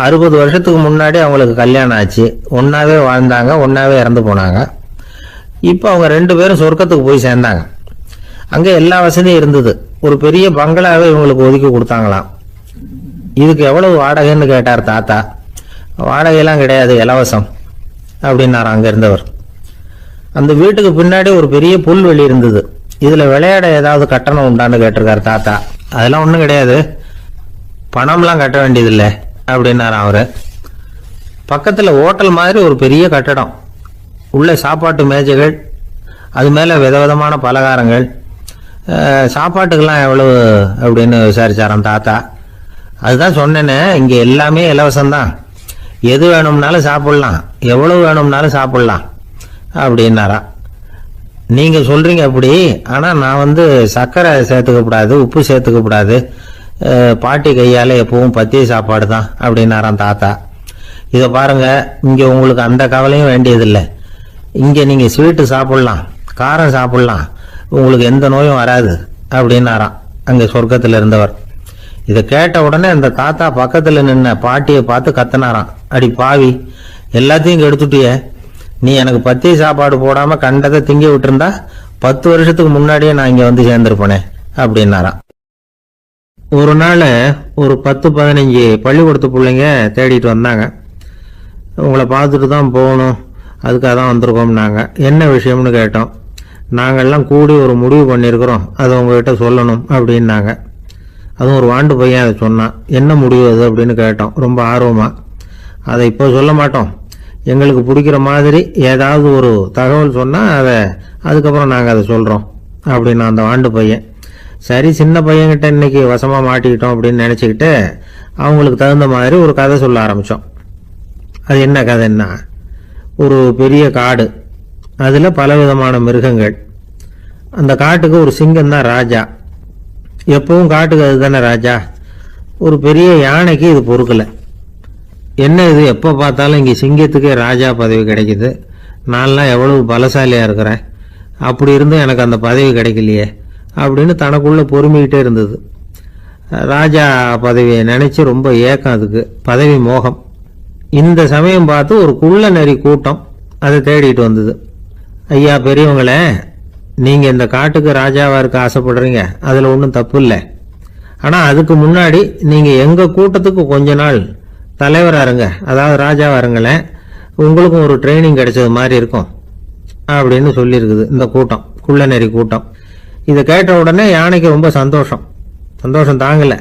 60 வருஷத்துக்கு முன்னாடி அவங்களுக்கு கல்யாணம் ஆச்சு. ஒன்றாவே வாழ்ந்தாங்க, ஒன்றாவே இறந்து போனாங்க. இப்போ அவங்க 2 பேரும் சொர்க்கத்துக்கு போய் சேர்ந்தாங்க. அங்கே எல்லா வசதியும் இருந்தது. ஒரு பெரிய பங்களாவே இவங்களுக்கு ஒதுக்கி கொடுத்தாங்களாம். இதுக்கு எவ்வளவு வாடகைன்னு கேட்டார் தாத்தா. வாடகையெல்லாம் கிடையாது, இலவசம் அப்படின்னார் அங்கே இருந்தவர். அந்த வீட்டுக்கு பின்னாடி ஒரு பெரிய புல்வெளி இருந்தது. இதில் விளையாட ஏதாவது கட்டணம் உண்டான்னு கேட்டிருக்கார் தாத்தா. அதெல்லாம் ஒன்றும் கிடையாது, பணம்லாம் கட்ட வேண்டியதில்லை அப்படின்னார் அவர். பக்கத்தில் ஹோட்டல் மாதிரி ஒரு பெரிய கட்டடம், உள்ள சாப்பாட்டு மேஜைகள், அது மேலே விதவிதமான பலகாரங்கள். சாப்பாட்டுக்கெல்லாம் எவ்வளவு அப்படின்னு விசாரிச்சாராம் தாத்தா. அதுதான் சொன்னேனே, இங்கே எல்லாமே இலவசம்தான். எது வேணும்னாலும் சாப்பிடலாம், எவ்வளவு வேணும்னாலும் சாப்பிடலாம் அப்படின்னாரா. நீங்கள் சொல்கிறீங்க அப்படி, ஆனால் நான் சர்க்கரை சேர்த்துக்கக்கூடாது, உப்பு சேர்த்துக்கக்கூடாது, பாட்டி கையால் எப்பவும் பத்திய சாப்பாடு தான் அப்படின்னாராம் தாத்தா. இதை பாருங்க, இங்கே உங்களுக்கு அந்த கவலையும் வேண்டியதில்லை. இங்கே நீங்கள் ஸ்வீட்டு சாப்பிடலாம், காரம் சாப்பிடலாம், உங்களுக்கு எந்த நோயும் வராது அப்படின்னாராம் அங்கே சொர்க்கத்தில் இருந்தவர். இதை கேட்ட உடனே அந்த தாத்தா பக்கத்தில் நின்ன பாட்டியை பார்த்து கத்தினாராம். அடி பாவி, எல்லாத்தையும் கெடுத்துட்டிய, நீ எனக்கு பத்திய சாப்பாடு போடாமல் கண்டதை திங்கி விட்டுருந்தா 10 வருஷத்துக்கு முன்னாடியே நான் இங்கே சேர்ந்துருப்பேனே அப்படின்னாராம். ஒரு நாள் ஒரு 10-15 பள்ளிக்கூடத்து பிள்ளைங்க தேடிட்டு வந்தாங்க. உங்களை பார்த்துட்டு தான் போகணும், அதுக்காக தான் வந்திருக்கோம்னாங்க. என்ன விஷயம்னு கேட்டோம். நாங்கள்லாம் கூடி ஒரு முடிவு பண்ணியிருக்கிறோம், அதை உங்ககிட்ட சொல்லணும் அப்படின்னாங்க. அதுவும் ஒரு வாண்டு பையன் அதை சொன்னான். என்ன முடிவு அது அப்படின்னு கேட்டோம் ரொம்ப ஆர்வமாக. அதை இப்போ சொல்ல மாட்டோம், எங்களுக்கு பிடிக்கிற மாதிரி ஏதாவது ஒரு தகவல் சொன்னால் அதுக்கப்புறம் நாங்கள் அதை சொல்கிறோம் அப்படின்னா அந்த வாண்டு பையன். சரி, சின்ன பையன்கிட்ட இன்னைக்கு வசமாக மாட்டிக்கிட்டோம் அப்படின்னு நினச்சிக்கிட்டு அவங்களுக்கு தகுந்த மாதிரி ஒரு கதை சொல்ல ஆரம்பித்தோம். அது என்ன கதைன்னா, ஒரு பெரிய காடு, அதில் பலவிதமான மிருகங்கள். அந்த காட்டுக்கு ஒரு சிங்கம் தான் ராஜா. எப்பவும் காட்டுக்கு அது தானே ராஜா. ஒரு பெரிய யானைக்கு இது பொறுக்கலை. என்ன இது, எப்போ பார்த்தாலும் இங்கே சிங்கத்துக்கே ராஜா பதவி கிடைக்குது, நான்லாம் எவ்வளவு பலசாலியாக இருக்கிறேன், அப்படி இருந்தும் எனக்கு அந்த பதவி கிடைக்கலையே அப்படின்னு தனக்குள்ளே பொறுமிக்கிட்டே இருந்தது. ராஜா பதவியை நினச்சி ரொம்ப ஏக்கம், அதுக்கு பதவி மோகம். இந்த சமயம் பார்த்து ஒரு குள்ள நரி கூட்டம் அதை தேடிட்டு வந்தது. ஐயா பெரியவங்களே, நீங்கள் இந்த காட்டுக்கு ராஜாவாக இருக்க ஆசைப்படுறீங்க, அதில் ஒன்றும் தப்பு இல்லை. ஆனால் அதுக்கு முன்னாடி நீங்கள் எங்கள் கூட்டத்துக்கு கொஞ்ச நாள் தலைவராக இருங்க, அதாவது ராஜாவாக இருங்களேன், உங்களுக்கும் ஒரு ட்ரைனிங் கிடைச்சது மாதிரி இருக்கும் அப்படின்னு சொல்லியிருக்குது இந்த கூட்டம், குள்ளநெறி கூட்டம். இதை கேட்ட உடனே யானைக்கு ரொம்ப சந்தோஷம் தாங்கலை.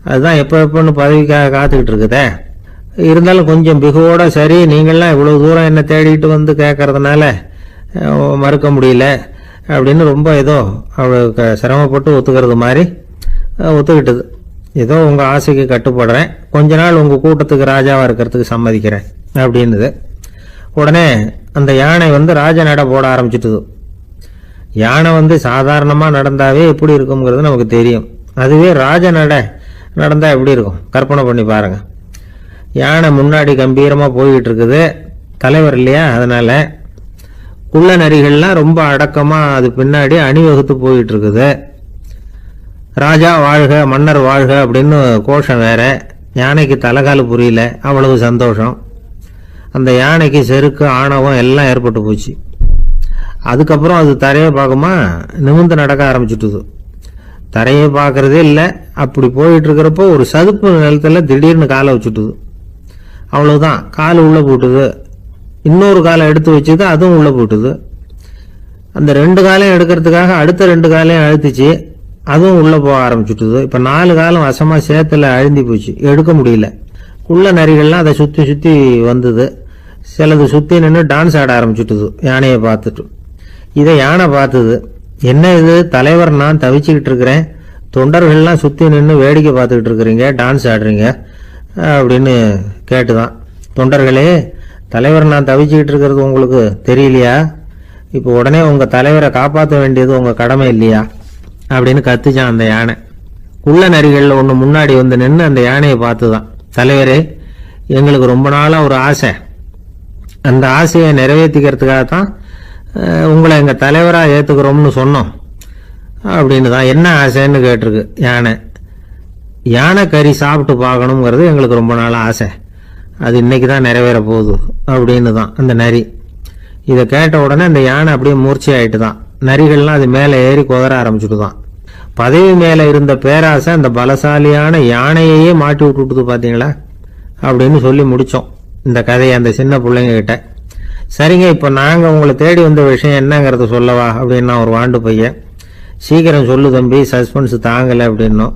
அதுதான் எப்போன்னு பதவிக்காக காத்துக்கிட்டு இருக்குதே. இருந்தாலும் கொஞ்சம் பிகுவோட, சரி நீங்கள்லாம் இவ்வளோ தூரம் என்னை தேடிட்டு கேட்கறதுனால மறுக்க முடியல அப்படின்னு ரொம்ப ஏதோ அவளுக்கு சிரமப்பட்டு ஒத்துக்கிறது மாதிரி ஒத்துக்கிட்டது. ஏதோ உங்கள் ஆசைக்கு கட்டுப்படுறேன், கொஞ்ச நாள் உங்கள் கூட்டத்துக்கு ராஜாவாக இருக்கிறதுக்கு சம்மதிக்கிறேன் அப்படின்னுது. உடனே அந்த யானை ராஜ நட போட ஆரம்பிச்சிட்டுது. யானை சாதாரணமாக நடந்தாவே எப்படி இருக்குங்கிறது நமக்கு தெரியும். அதுவே ராஜ நட நடந்தால் எப்படி இருக்கும் கற்பனை பண்ணி பாருங்கள். யானை முன்னாடி கம்பீரமாக போய்கிட்டு இருக்குது, தலைவர் இல்லையா, அதனால குள்ள நரிகள்லாம் ரொம்ப அடக்கமாக அது பின்னாடி அணிவகுத்து போயிட்டு இருக்குது. ராஜா வாழ்க, மன்னர் வாழ்க அப்படின்னு கோஷம் வேற. யானைக்கு தலைகால புரியல, அவ்வளவு சந்தோஷம். அந்த யானைக்கு செருக்கு, ஆணவம் எல்லாம் ஏற்பட்டு போச்சு. அதுக்கப்புறம் அது தரையை பார்க்குமா, நிமிர்ந்து நடக்க ஆரம்பிச்சுட்டுது. தரையை பார்க்கறதே இல்லை. அப்படி போயிட்டு இருக்கிறப்போ ஒரு சதுப்பு நிலத்துல திடீர்னு காலை வச்சுட்டுது. அவ்வளவுதான், கால் உள்ள போட்டுது. இன்னொரு காலை எடுத்து வச்சுது, அதுவும் உள்ள போட்டுது. அந்த 2 காலையும் எடுக்கிறதுக்காக அடுத்த 2 காலையும் அழுத்திச்சு. அதுவும் உள்ள போக ஆரம்பிச்சுட்டுது. இப்ப 4 காலம் வசமா சேத்துல அழுந்தி போச்சு, எடுக்க முடியல. குள்ள நரிகள்லாம் அதை சுத்தி சுத்தி வந்தது. சிலது சுத்தி நின்று டான்ஸ் ஆட ஆரம்பிச்சுட்டுது யானையை பார்த்துட்டு. இதை யானை பார்த்தது. என்ன இது தலைவர், நான் தவிச்சுக்கிட்டு இருக்கிறேன், தொண்டர்கள்லாம் சுத்தி நின்று வேடிக்கை பார்த்துக்கிட்டு இருக்கிறீங்க, டான்ஸ் ஆடுறீங்க அப்படின்னு கேட்டுதான். தொண்டர்களே, தலைவர் நான் தவிச்சுக்கிட்டு இருக்கிறது உங்களுக்கு தெரியலையா? இப்போ உடனே உங்க தலைவரை காப்பாற்ற வேண்டியது உங்க கடமை இல்லையா அப்படின்னு கத்துச்சான் அந்த யானை. குள்ள நரிகள்ல ஒண்ணு முன்னாடி வந்து நின்று அந்த யானையை பார்த்துதான், தலைவரே, எங்களுக்கு ரொம்ப நாளா ஒரு ஆசை, அந்த ஆசையை நிறைவேற்றிக்கிறதுக்காகத்தான் உங்களை எங்க தலைவரா ஏத்துக்கிறோம்னு சொன்னோம் அப்படின்னு தான். என்ன ஆசைன்னு கேட்டிருக்கு யானை. யானை கறி சாப்பிட்டு பார்க்கணுங்கிறது எங்களுக்கு ரொம்ப நாள் ஆசை, அது இன்னைக்கு தான் நிறைவேற போகுது அப்படின்னு தான் அந்த நரி. இதை கேட்ட உடனே அந்த யானை அப்படியே மூர்ச்சி ஆயிட்டு தான். நரிகள்லாம் அது மேலே ஏறி குதற ஆரம்பிச்சுட்டு தான். பதவி மேலே இருந்த பேராசை அந்த பலசாலியான யானையையே மாட்டி விட்டுட்டு பார்த்தீங்களா அப்படின்னு சொல்லி முடித்தோம் இந்த கதையை அந்த சின்ன பிள்ளைங்க கிட்ட. சரிங்க, இப்போ நாங்கள் உங்களை தேடி வந்த விஷயம் என்னங்கிறத சொல்லவா அப்படின்னா ஒரு வாண்டு பையன். சீக்கிரம் சொல்லு தம்பி, சஸ்பென்ஸ் தாங்கலை அப்படின்னோம்.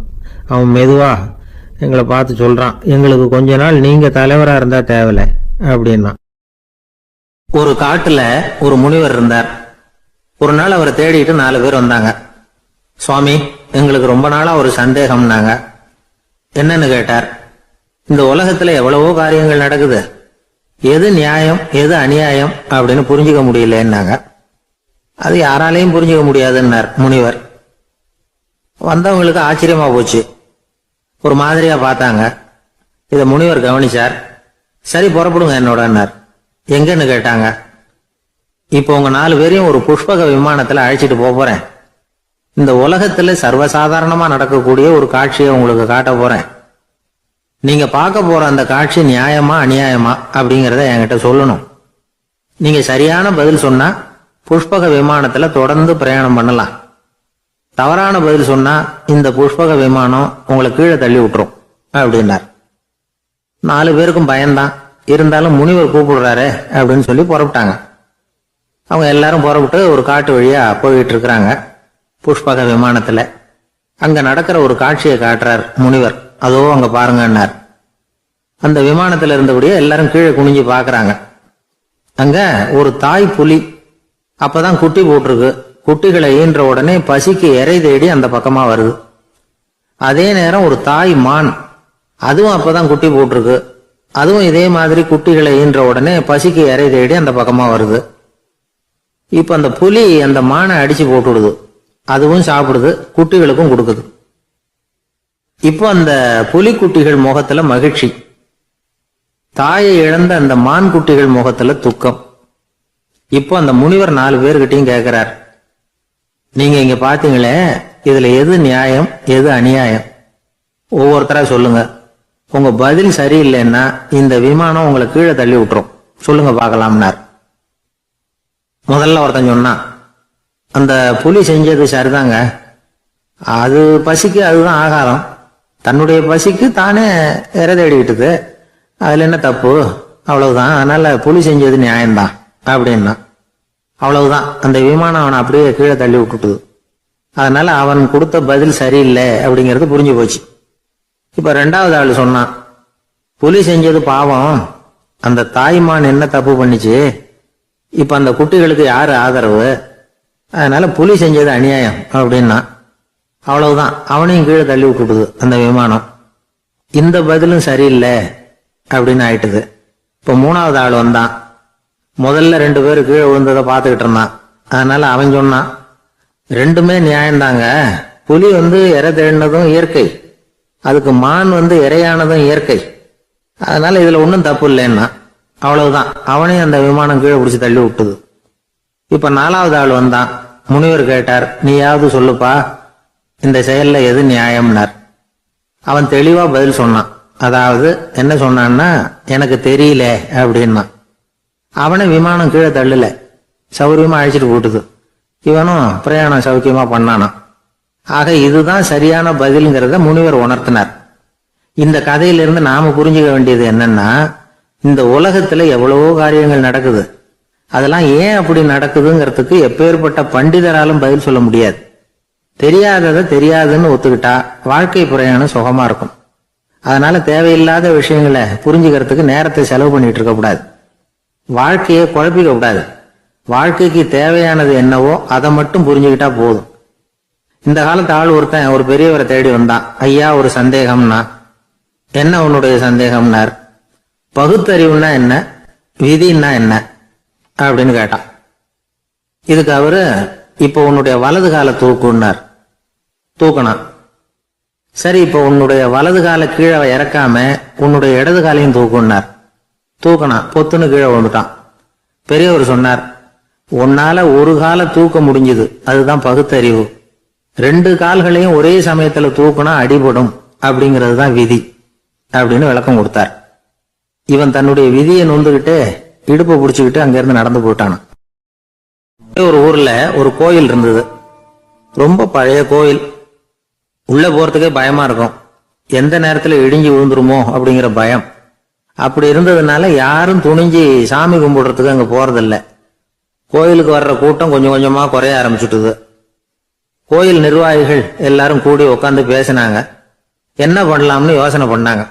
அவன் மெதுவா எங்களை பார்த்து சொல்கிறான், எங்களுக்கு கொஞ்ச நாள் நீங்கள் தலைவராக இருந்தால் தேவலை அப்படின்னா. ஒரு காட்டுல ஒரு முனிவர் இருந்தார். ஒரு நாள் அவரை தேடிட்டு 4 பேர் வந்தாங்க. சுவாமி, எங்களுக்கு ரொம்ப நாளா ஒரு சந்தேகம்னாங்க. என்னன்னு கேட்டார். இந்த உலகத்துல எவ்வளவோ காரியங்கள் நடக்குது, எது நியாயம் எது அநியாயம் அப்படின்னு புரிஞ்சுக்க முடியலன்னாங்க. அது யாராலையும் புரிஞ்சுக்க முடியாதுன்னார் முனிவர். வந்தவங்களுக்கு ஆச்சரியமா போச்சு, ஒரு மாதிரியா பார்த்தாங்க. இத முனிவர் கவனிச்சார். சரி, புறப்படுங்க என்னோடன்னார். எங்கன்னு கேட்டாங்க. இப்போ உங்க 4 பேரையும் ஒரு புஷ்பக விமானத்துல அழைச்சிட்டு போறேன். இந்த உலகத்துல சர்வசாதாரணமா நடக்கக்கூடிய ஒரு காட்சியை உங்களுக்கு காட்ட போறேன். நீங்க பார்க்க போற அந்த காட்சி நியாயமா அநியாயமா அப்படிங்கறத என்கிட்ட சொல்லணும். நீங்க சரியான பதில் சொன்னா புஷ்பக விமானத்துல தொடர்ந்து பிரயாணம் பண்ணலாம். தவறான பதில் சொன்னா இந்த புஷ்பக விமானம் உங்களை கீழே தள்ளி விட்டுரும் அப்படின்னார். 4 பேருக்கும் பயம்தான், இருந்தாலும் முனிவர் கூப்பிடுறாரு அப்படின்னு சொல்லி புறப்பட்டாங்க. அவங்க எல்லாரும் புறப்பட்டு ஒரு காட்டு வழியா போயிட்டு இருக்கிறாங்க புஷ்பக விமானத்துல. அங்க நடக்கிற ஒரு காட்சியை காட்டுறார் முனிவர். அதோ அங்க பாருங்கன்னார். அந்த விமானத்துல இருந்தபடியே எல்லாரும் கீழே குனிஞ்சு பாக்குறாங்க. அங்க ஒரு தாய் புலி அப்பதான் குட்டி போட்டிருக்கு. குட்டிகளை ஈன்ற உடனே பசிக்கு இறை தேடி அந்த பக்கமா வருது. அதே நேரம் ஒரு தாய் மான், அதுவும் அப்பதான் குட்டி போட்டிருக்கு. அதுவும் இதே மாதிரி குட்டிகளை ஈன்ற உடனே பசிக்கு இறை தேடி அந்த பக்கமா வருது. இப்ப அந்த புலி அந்த மானை அடிச்சு போட்டுடுது, அதுவும் சாப்பிடுது, குட்டிகளுக்கும் கொடுக்குது. இப்போ அந்த புலி குட்டிகள் முகத்துல மகிழ்ச்சி, தாயை இழந்த அந்த மான் குட்டிகள் முகத்துல துக்கம். இப்போ அந்த முனிவர் 4 பேர்கிட்டையும் கேட்கிறார், நீங்க இங்க பாத்தீங்களே, இதுல எது நியாயம் எது அநியாயம்? ஒவ்வொருத்தரா சொல்லுங்க. உங்க பதில் சரியில்லைன்னா இந்த விமானம் உங்களை கீழே தள்ளி விட்டுரும், சொல்லுங்க பார்க்கலாம்னார். முதல்ல ஒருத்தன் சொன்னான், அந்த புலி செஞ்சது சரிதாங்க, அது பசிக்கு அதுதான் ஆகாரம், தன்னுடைய பசிக்கு தானே இறை தேடிக்கிட்டது, அதுல என்ன தப்பு, அவ்வளவுதான், அதனால புலி செஞ்சது நியாயம்தான் அப்படின்னா. அவ்வளவுதான், அந்த விமானம் அவனை அப்படியே கீழே தள்ளி விட்டுட்டுது. அதனால அவன் கொடுத்த பதில் சரியில்லை அப்படிங்கிறது புரிஞ்சு போச்சு. இப்ப 2வது ஆளு சொன்னான், புலி செஞ்சது பாவம், அந்த தாய்மான் என்ன தப்பு பண்ணிச்சு, இப்ப அந்த குட்டிகளுக்கு யாரு ஆதரவு, அதனால புலி செஞ்சது அநியாயம் அப்படின்னா. அவ்வளவுதான், அவனையும் கீழே தள்ளி விட்டுடுது அந்த விமானம். இந்த பதிலும் சரியில்லை அப்படின்னு ஆயிட்டுது. இப்ப 3வது ஆள் வந்தான். முதல்ல 2 பேர் கீழே விழுந்ததை பார்த்துக்கிட்டு இருந்தான். அதனால அவன் சொன்னான், ரெண்டுமே நியாயம்தாங்க, புலி இறை தேடினதும் இயற்கை, அதுக்கு மான் இறையானதும் இயற்கை, அதனால இதுல ஒன்றும் தப்பு இல்லைன்னா. அவ்வளவுதான், அவனையும் அந்த விமானம் கீழே பிடிச்சி தள்ளி விட்டுது. இப்ப 4வது ஆள் வந்தான். முனிவர் கேட்டார், நீயாவது சொல்லுப்பா, இந்த செயல்ல எது நியாயம்னார். அவன் தெளிவா பதில் சொன்னான். அதாவது என்ன சொன்னான்னா, எனக்கு தெரியல அப்படின்னா. அவனை விமானம் கீழே தள்ளல, சௌரியமா அழைச்சிட்டு போட்டுது. இவனும் பிரயாணம் சௌக்கியமா பண்ணானா. ஆக இதுதான் சரியான பதிலுங்கிறத முனிவர் உணர்த்தினார். இந்த கதையிலிருந்து நாம புரிஞ்சுக்க வேண்டியது என்னன்னா, இந்த உலகத்துல எவ்வளவோ காரியங்கள் நடக்குது, அதெல்லாம் ஏன் அப்படி நடக்குதுங்கிறதுக்கு எப்பேற்பட்ட பண்டிதராலும் பதில் சொல்ல முடியாது. தெரியாததை தெரியாதுன்னு ஒத்துக்கிட்டா வாழ்க்கை பிரயாணம் சுகமா இருக்கும். அதனால தேவையில்லாத விஷயங்களை புரிஞ்சுக்கிறதுக்கு நேரத்தை செலவு பண்ணிட்டு இருக்க கூடாது. வாழ்க்கையை குழப்பிக்க கூடாது. வாழ்க்கைக்கு தேவையானது என்னவோ அதை மட்டும் புரிஞ்சுக்கிட்டா போதும். இந்த காலத்து ஆள் ஒருத்தன் ஒரு பெரியவரை தேடி வந்தான். ஐயா, ஒரு சந்தேகம்னா. என்ன உன்னுடைய சந்தேகம்னார். பகுத்தறிவுன்னா என்ன, விதின்னா என்ன அப்படின்னு கேட்டான். இதுக்கு அவரு, இப்போ உன்னுடைய வலது கால தூக்குன்னார். தூக்கணும். சரி, இப்போ உன்னுடைய வலது கால கீழே இறக்காம உன்னுடைய இடது காலையும் தூக்குன்னார். தூக்கணும். பொத்துன்னு கீழே விழுந்துட்டான். பெரியவர் சொன்னார், உன்னால ஒரு காலை தூக்க முடிஞ்சது, அதுதான் பகுத்தறிவு. 2 கால்களையும் ஒரே சமயத்துல தூக்குனா அடிபடும், அப்படிங்கிறது தான் விதி அப்படின்னு விளக்கம் கொடுத்தார். இவன் தன்னுடைய விதியை நொந்துகிட்டு இடுப்பை பிடிச்சுக்கிட்டு அங்கிருந்து நடந்து போயிட்டான். ஒரு ஊர்ல ஒரு கோயில் இருந்தது. ரொம்ப பழைய கோயில். உள்ள போறதுக்கே பயமா இருக்கும். எந்த நேரத்துல இடிஞ்சு விழுந்துருமோ அப்படிங்கிற பயம். அப்படி இருந்ததுனால யாரும் துணிஞ்சு சாமி கும்பிடுறதுக்கு அங்க போறதில்ல. கோயிலுக்கு வர்ற கூட்டம் கொஞ்சம் கொஞ்சமா குறைய ஆரம்பிச்சுட்டுது. கோயில் நிர்வாகிகள் எல்லாரும் கூடி உட்காந்து பேசினாங்க. என்ன பண்ணலாம்னு யோசனை பண்ணாங்க.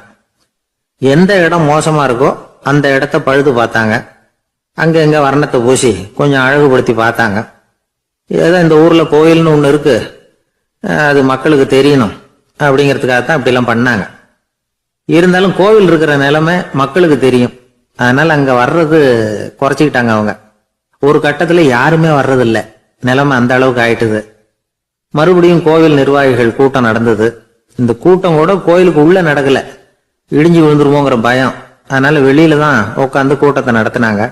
எந்த இடம் மோசமா இருக்கோ அந்த இடத்த பழுது பார்த்தாங்க. அங்க எங்க வர்ணத்தை பூசி கொஞ்சம் அழகுபடுத்தி பார்த்தாங்க. ஏதோ இந்த ஊர்ல கோயில்னு ஒண்ணு இருக்கு, அது மக்களுக்கு தெரியணும் அப்படிங்கிறதுக்காகத்தான் அப்படிலாம் பண்ணாங்க. இருந்தாலும் கோவில் இருக்கிற நிலைமை மக்களுக்கு தெரியும். அதனால அங்க வர்றது குறைச்சிக்கிட்டாங்க அவங்க. ஒரு கட்டத்துல யாருமே வர்றதில்ல. நிலைமை அந்த அளவுக்கு ஆயிட்டுது. மறுபடியும் கோவில் நிர்வாகிகள் கூட்டம் நடந்தது. இந்த கூட்டம் கூட கோயிலுக்கு உள்ள நடக்கல, இடிஞ்சு விழுந்துருமோங்கிற பயம். அதனால வெளியில தான் உட்காந்து கூட்டத்தை நடத்தினாங்க.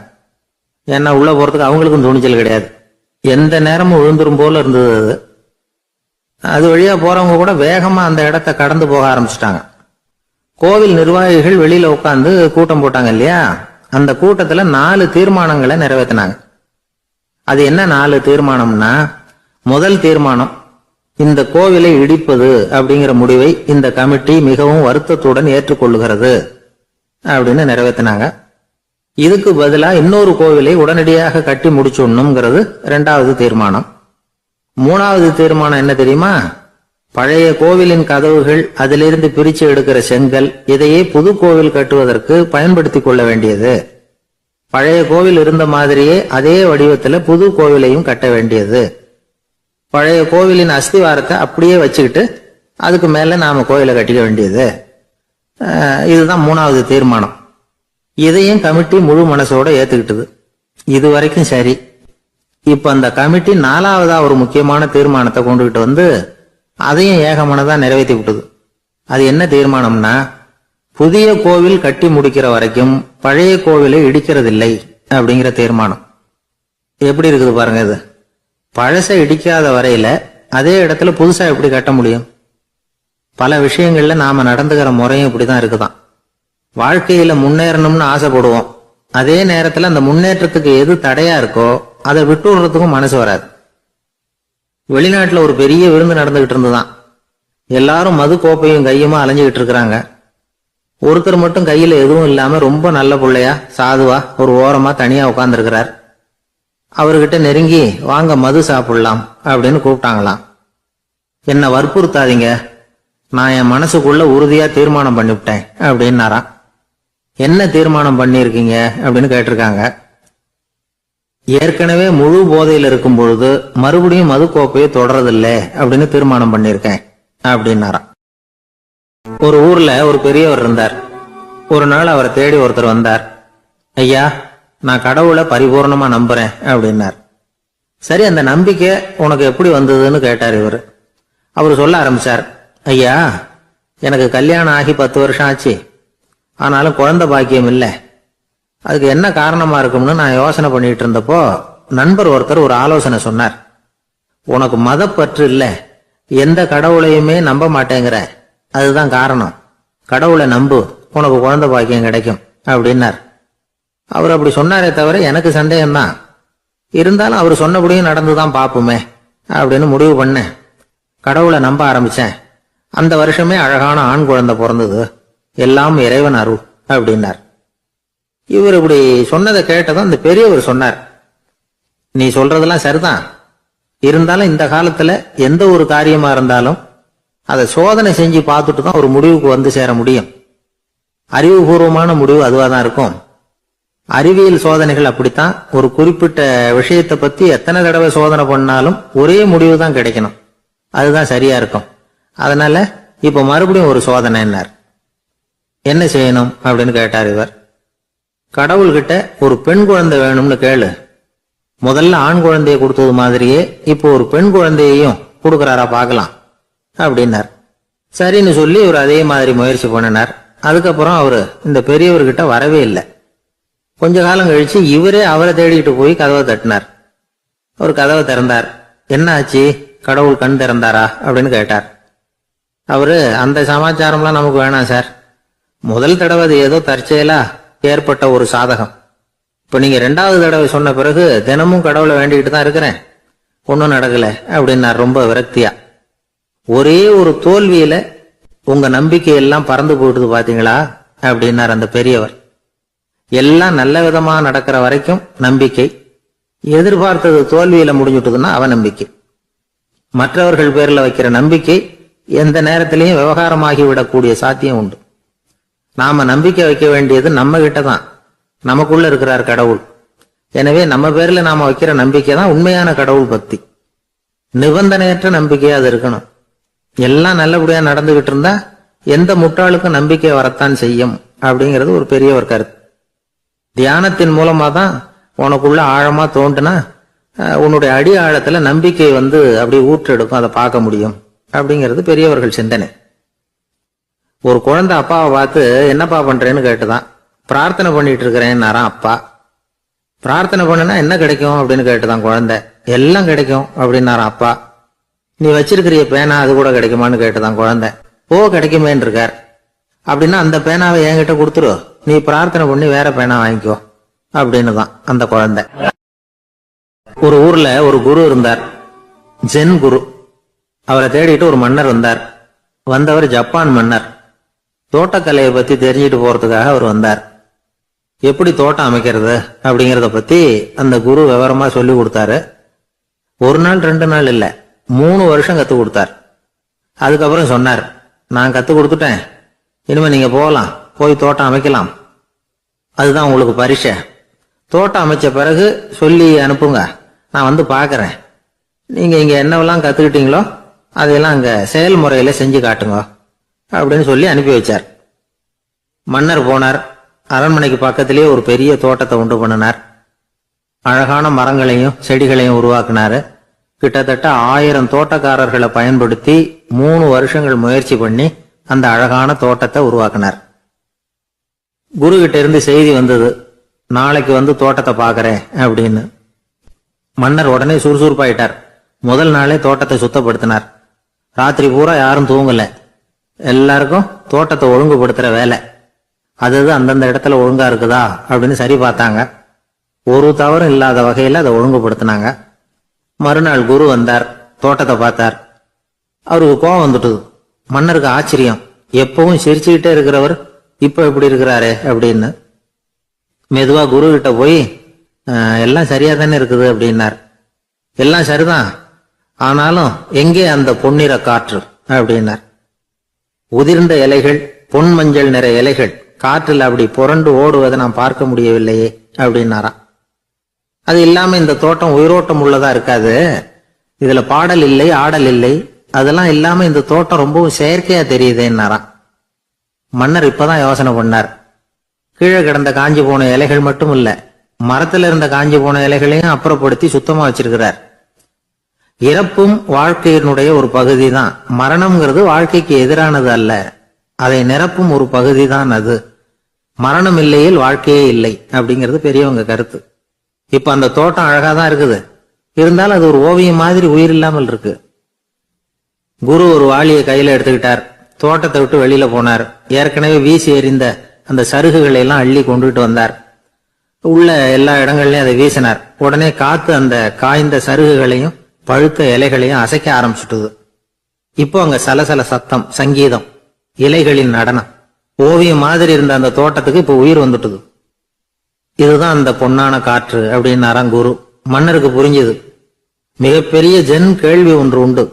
ஏன்னா உள்ள போறதுக்கு அவங்களுக்கும் துணிச்சல் கிடையாது. எந்த நேரமும் விழுந்துரும் போல இருந்தது. அது வழியா போறவங்க கூட வேகமா அந்த இடத்த கடந்து போக ஆரம்பிச்சுட்டாங்க. கோவில் நிர்வாகிகள் வெளியில உட்காந்து கூட்டம் போட்டாங்க இல்லையா, அந்த கூட்டத்துல 4 தீர்மானங்களை நிறைவேற்றினாங்க. அது என்ன 4 தீர்மானம்னா, முதல் தீர்மானம், இந்த கோவிலை இடிப்பது அப்படிங்கிற முடிவை இந்த கமிட்டி மிகவும் வருத்தத்துடன் ஏற்றுக்கொள்ளுகிறது அப்படின்னு நிறைவேற்றினாங்க. இதுக்கு பதிலா இன்னொரு கோவிலை உடனடியாக கட்டி முடிச்சுடணுங்கிறது 2வது தீர்மானம். 3வது தீர்மானம் என்ன தெரியுமா? பழைய கோவிலின் கதவுகள், அதிலிருந்து பிரிச்சு எடுக்கிற செங்கல், இதையே புது கோவில் கட்டுவதற்கு பயன்படுத்தி கொள்ள வேண்டியது. பழைய கோவில் இருந்த மாதிரியே அதே வடிவத்துல புது கோவிலையும் கட்ட வேண்டியது. பழைய கோவிலின் அஸ்திவாரத்தை அப்படியே வச்சுக்கிட்டு அதுக்கு மேல நாம கோயிலை கட்டிக்க வேண்டியது. இதுதான் 3வது தீர்மானம். இதையும் கமிட்டி முழு மனசோட ஏத்துக்கிட்டது. இது வரைக்கும் சரி. இப்ப அந்த கமிட்டி 4வதா ஒரு முக்கியமான தீர்மானத்தை கொண்டுகிட்டு வந்து அதையும் ஏகமனதா நிறைவேற்றி விட்டது. அது என்ன தீர்மானம்னா, புதிய கோவில் கட்டி முடிக்கிற வரைக்கும் பழைய கோவிலை இடிக்கிறதில்லை அப்படிங்கிற தீர்மானம். எப்படி இருக்குது பாருங்க இது. பழசை இடிக்காத வரையில அதே இடத்துல புதுசா எப்படி கட்ட முடியும்? பல விஷயங்கள்ல நாம நடந்துகிற முறையும் இப்படிதான் இருக்குதான். வாழ்க்கையில முன்னேறணும்னு ஆசைப்படுவோம். அதே நேரத்துல அந்த முன்னேற்றத்துக்கு எது தடையா இருக்கோ அதை விட்டு விடுறதுக்கும் மனசு வராது. வெளிநாட்டுல ஒரு பெரிய விருந்து நடந்துகிட்டு இருந்துதான். எல்லாரும் மது கோப்பையும் கையுமா அலைஞ்சுகிட்டு இருக்கிறாங்க. ஒருத்தர் மட்டும் கையில எதுவும் இல்லாம ரொம்ப நல்ல பிள்ளையா சாதுவா ஒரு ஓரமா தனியா உட்கார்ந்து இருக்கிறார். அவர்கிட்ட நெருங்கி, வாங்க மது சாப்பிடலாம் அப்படின்னு கூப்பிட்டாங்களாம். என்ன வற்புறுத்தாதீங்க, நான் என் மனசுக்குள்ள உறுதியா தீர்மானம் பண்ணிவிட்டேன் அப்படின்னாராம். என்ன தீர்மானம் பண்ணிருக்கீங்க அப்படின்னு கேட்டிருக்காங்க. ஏற்கனவே முழு போதையில் இருக்கும் பொழுது மறுபடியும் மது கோப்பையை தொடரதில்லை அப்படின்னு தீர்மானம் பண்ணிருக்கேன் அப்படின்னாராம். ஒரு ஊர்ல ஒரு பெரியவர் இருந்தார். ஒரு நாள் அவரை தேடி ஒருத்தர் வந்தார். ஐயா, நான் கடவுளை பரிபூர்ணமா நம்புறேன் அப்படின்னார். சரி, அந்த நம்பிக்கை உனக்கு எப்படி வந்ததுன்னு கேட்டார் இவர். அவர் சொல்ல ஆரம்பிச்சார். ஐயா, எனக்கு கல்யாணம் ஆகி 10 வருஷம் ஆச்சு. ஆனாலும் குழந்தை பாக்கியம் இல்லை. அதுக்கு என்ன காரணமா இருக்கும்னு நான் யோசனை பண்ணிட்டு இருந்தப்போ நண்பர் ஒருத்தர் ஒரு ஆலோசனை சொன்னார். உனக்கு மதப்பற்று இல்ல, எந்த கடவுளையுமே நம்ப மாட்டேங்கிற, அதுதான் காரணம். கடவுளை நம்பு, உனக்கு குழந்தை பாக்கியம் கிடைக்கும் அப்படின்னார். அவர் அப்படி சொன்னாரே தவிர எனக்கு சந்தேகம்தான். இருந்தாலும் அவர் சொன்னபடியும் நடந்துதான் பாப்போமே அப்படின்னு முடிவு பண்ணேன். கடவுளை நம்ப ஆரம்பிச்சேன். அந்த வருஷமே அழகான ஆண் குழந்தை பிறந்தது. எல்லாம் இறைவன் அருள் அப்படின்னார். இவர் இப்படி சொன்னதை கேட்டதும் அந்த பெரியவர் சொன்னார், நீ சொல்றதெல்லாம் சரிதான். இருந்தாலும் இந்த காலத்துல எந்த ஒரு காரியமா இருந்தாலும் அதை சோதனை செஞ்சு பார்த்துட்டு தான் ஒரு முடிவுக்கு வந்து சேர முடியும். அறிவுபூர்வமான முடிவு அதுவாக தான் இருக்கும். அறிவியல் சோதனைகள் அப்படித்தான். ஒரு குறிப்பிட்ட விஷயத்தை பத்தி எத்தனை தடவை சோதனை பண்ணாலும் ஒரே முடிவு தான் கிடைக்கணும். அதுதான் சரியா இருக்கும். அதனால இப்ப மறுபடியும் ஒரு சோதனை என்ன செய்யணும் அப்படின்னு கேட்டார் இவர். கடவுள்கிட்ட ஒரு பெண் குழந்தை வேணும்னு கேளு. முதல்ல ஆண் குழந்தையை கொடுத்தது மாதிரியே இப்போ ஒரு பெண் குழந்தையையும் கொடுக்கறாரா பார்க்கலாம் அப்படின்னார். சரின்னு சொல்லி இவர் அதே மாதிரி முயற்சி பண்ணினார். அதுக்கப்புறம் அவரு இந்த பெரியவர்கிட்ட வரவே இல்லை. கொஞ்ச காலம் கழிச்சு இவரே அவரை தேடிக்கிட்டு போய் கதவை தட்டினார். அவர் கதவை திறந்தார். என்ன ஆச்சு, கடவுள் கண் திறந்தாரா அப்படின்னு கேட்டார். அவரு அந்த சமாச்சாரம்லாம் நமக்கு வேணாம் சார். முதல் தடவை அது ஏதோ தற்செயலா ஏற்பட்ட ஒரு சாதகம். இப்ப நீங்க 2வது தடவை சொன்ன பிறகு தினமும் கடவுளை வேண்டிக்கிட்டு தான் இருக்கிறேன், ஒன்னும் நடக்கல அப்படின்னார் ரொம்ப விரக்தியா. ஒரே ஒரு தோல்வியில உங்க நம்பிக்கை எல்லாம் பறந்து போயிடுது பாத்தீங்களா அப்படின்னார் அந்த பெரியவர். எல்லாம் நல்ல விதமா நடக்கிற வரைக்கும் நம்பிக்கை, எதிர்பார்த்தது தோல்வியில முடிஞ்சுட்டுதுன்னா அவநம்பிக்கை. மற்றவர்கள் பேர்ல வைக்கிற நம்பிக்கை எந்த நேரத்திலையும் விவகாரமாகி விடக்கூடிய சாத்தியம் உண்டு. நாம நம்பிக்கை வைக்க வேண்டியது நம்ம கிட்ட தான், நமக்குள்ள இருக்கிறார் கடவுள். எனவே நம்ம பேர்ல நாம வைக்கிற நம்பிக்கை தான் உண்மையான கடவுள் பக்தி. நிபந்தனையற்ற நம்பிக்கையா அது இருக்கணும். எல்லாம் நல்லபடியா நடந்துகிட்டு இருந்தா எந்த முட்டாளுக்கும் நம்பிக்கை வரத்தான் செய்யும் அப்படிங்கிறது ஒரு பெரியவர் கருத்து. தியானத்தின் மூலமா தான் உனக்குள்ள ஆழமா தோண்டுனா உன்னுடைய அடி ஆழத்துல நம்பிக்கை வந்து அப்படி ஊற்றெடுக்கும், அதை பார்க்க முடியும் அப்படிங்கிறது பெரியவர்கள் சிந்தனை. ஒரு குழந்தை அப்பாவை பார்த்து என்னப்பா பண்றேன்னு கேட்டுதான். பிரார்த்தனை பண்ணிட்டு இருக்கிறேன்னாராம் அப்பா. பிரார்த்தனை பண்ணுனா என்ன கிடைக்கும் அப்படின்னு கேட்டுதான் குழந்தை. எல்லாம் கிடைக்கும் அப்படின்னாராம் அப்பா. நீ வச்சிருக்கிறிய பேனா அது கூட கிடைக்குமான்னு கேட்டுதான் குழந்தை. ஓ கிடைக்குமேன்னு இருக்கார். அப்படின்னா அந்த பேனாவை என்கிட்ட கொடுத்துரு, நீ பிரார்த்தனை பண்ணி வேற பேனா வாங்கிக்கோ அப்படின்னு தான் அந்த குழந்தை. ஒரு ஊர்ல ஒரு குரு இருந்தார், ஜென் குரு. அவரை தேடிட்டு ஒரு மன்னர் வந்தார். வந்தவர் ஜப்பான் மன்னர். தோட்டக்கலையை பத்தி தெரிஞ்சுட்டு போறதுக்காக அவர் வந்தார். எப்படி தோட்டம் அமைக்கிறது அப்படிங்கறத பத்தி அந்த குரு விவரமா சொல்லி கொடுத்தாரு. 1 நாள் 2 நாள் இல்ல, 3 வருஷம் கத்து கொடுத்தார். அதுக்கப்புறம் சொன்னார், நான் கத்து கொடுத்துட்டேன், இனிமே நீங்க போகலாம், போய் தோட்டம் அமைக்கலாம், அதுதான் உங்களுக்கு பரிசை. தோட்டம் அமைச்ச பிறகு சொல்லி அனுப்புங்க, நான் வந்து பாக்குறேன். நீங்க இங்க என்னவெல்லாம் கத்துக்கிட்டீங்களோ அதையெல்லாம் அங்க செயல்முறையில செஞ்சு காட்டுங்க அப்படின்னு சொல்லி அனுப்பி வச்சார். மன்னர் போனார். அரண்மனைக்கு பக்கத்திலேயே ஒரு பெரிய தோட்டத்தை உண்டு பண்ணினார். அழகான மரங்களையும் செடிகளையும் உருவாக்குனாரு. கிட்டத்தட்ட 1000 தோட்டக்காரர்களை பயன்படுத்தி 3 வருஷங்கள் முயற்சி பண்ணி அந்த அழகான தோட்டத்தை உருவாக்கினார். குரு கிட்ட இருந்து செய்தி வந்தது, நாளைக்கு வந்து தோட்டத்தை பாக்குறேன் அப்படின்னு. மன்னர் உடனே சுறுசுறுப்பாயிட்டார். முதல் நாளே தோட்டத்தை சுத்தப்படுத்தினார். ராத்திரி பூரா யாரும் தூங்கல. எல்லாருக்கும் தோட்டத்தை ஒழுங்குபடுத்துற வேலை. அது அந்தந்த இடத்துல ஒழுங்கா இருக்குதா அப்படின்னு சரி பார்த்தாங்க. ஒரு தவறும் இல்லாத வகையில அதை ஒழுங்குபடுத்தினாங்க. மறுநாள் குரு வந்தார், தோட்டத்தை பார்த்தார். அவருக்கு கோபம் வந்துட்டுது. மன்னருக்கு ஆச்சரியம், எப்பவும் சிரிச்சுக்கிட்டே இருக்கிறவர் இப்ப எப்படி இருக்கிறாரு அப்படின்னு. மெதுவா குரு கிட்ட போய் எல்லாம் சரியா தானே இருக்குது அப்படின்னார். எல்லாம் சரிதான், ஆனாலும் எங்கே அந்த பொன்னிற காற்று அப்படின்னார். உதிர்ந்த இலைகள், பொன் மஞ்சள் நிற இலைகள் காற்றில் அப்படி புரண்டு ஓடுவதை நான் பார்க்க முடியவில்லையே அப்படின்னாராம். அது இல்லாம இந்த தோட்டம் உயிரோட்டம் உள்ளதா இருக்காது, இதுல பாடல் இல்லை, ஆடல் இல்லை, அதெல்லாம் இல்லாம இந்த தோட்டம் ரொம்பவும் செயற்கையா தெரியுதுன்னாராம். மன்னர் இப்பதான் யோசனை பண்ணார். கீழே கிடந்த காஞ்சி போன இலைகள் மட்டும் இல்ல, மரத்துல இருந்த காஞ்சி போன இலைகளையும் அப்புறப்படுத்தி சுத்தமா வச்சிருக்கிறார். இறப்பும் வாழ்க்கையினுடைய ஒரு பகுதி தான். மரணம்ங்கிறது வாழ்க்கைக்கு எதிரானது அல்ல, அதை நிரப்பும் ஒரு பகுதி தான் அது. மரணம் இல்லையில் வாழ்க்கையே இல்லை அப்படிங்கிறது பெரியவங்க கருத்து. இப்ப அந்த தோட்டம் அழகா தான் இருக்குது, இருந்தாலும் அது ஒரு ஓவியம் மாதிரி உயிர் இல்லாமல் இருக்கு. குரு ஒரு வாளியை கையில எடுத்துக்கிட்டார். தோட்டத்தை விட்டு வெளியில போனார். ஏற்கனவே வீசி எறிந்த அந்த சருகுகளை எல்லாம் அள்ளி கொண்டுட்டு வந்தார். உள்ள எல்லா இடங்கள்லயும் அதை வீசினார். உடனே காத்து அந்த காய்ந்த சருகுகளையும் பழுத்த இலைகளையும் அசைக்க ஆரம்பிச்சுட்டுது. இப்போ அங்க சலசல சத்தம், சங்கீதம், இலைகளின் நடனம். ஓவியம் மாதிரி இருந்த அந்த தோட்டத்துக்கு இப்ப உயிர் வந்துட்டுது. இதுதான் அந்த பொன்னான காற்று அப்படின்னாராம் குரு. மன்னருக்கு புரிஞ்சுது. மிகப்பெரிய ஜென் கேள்வி ஒன்று உண்டு.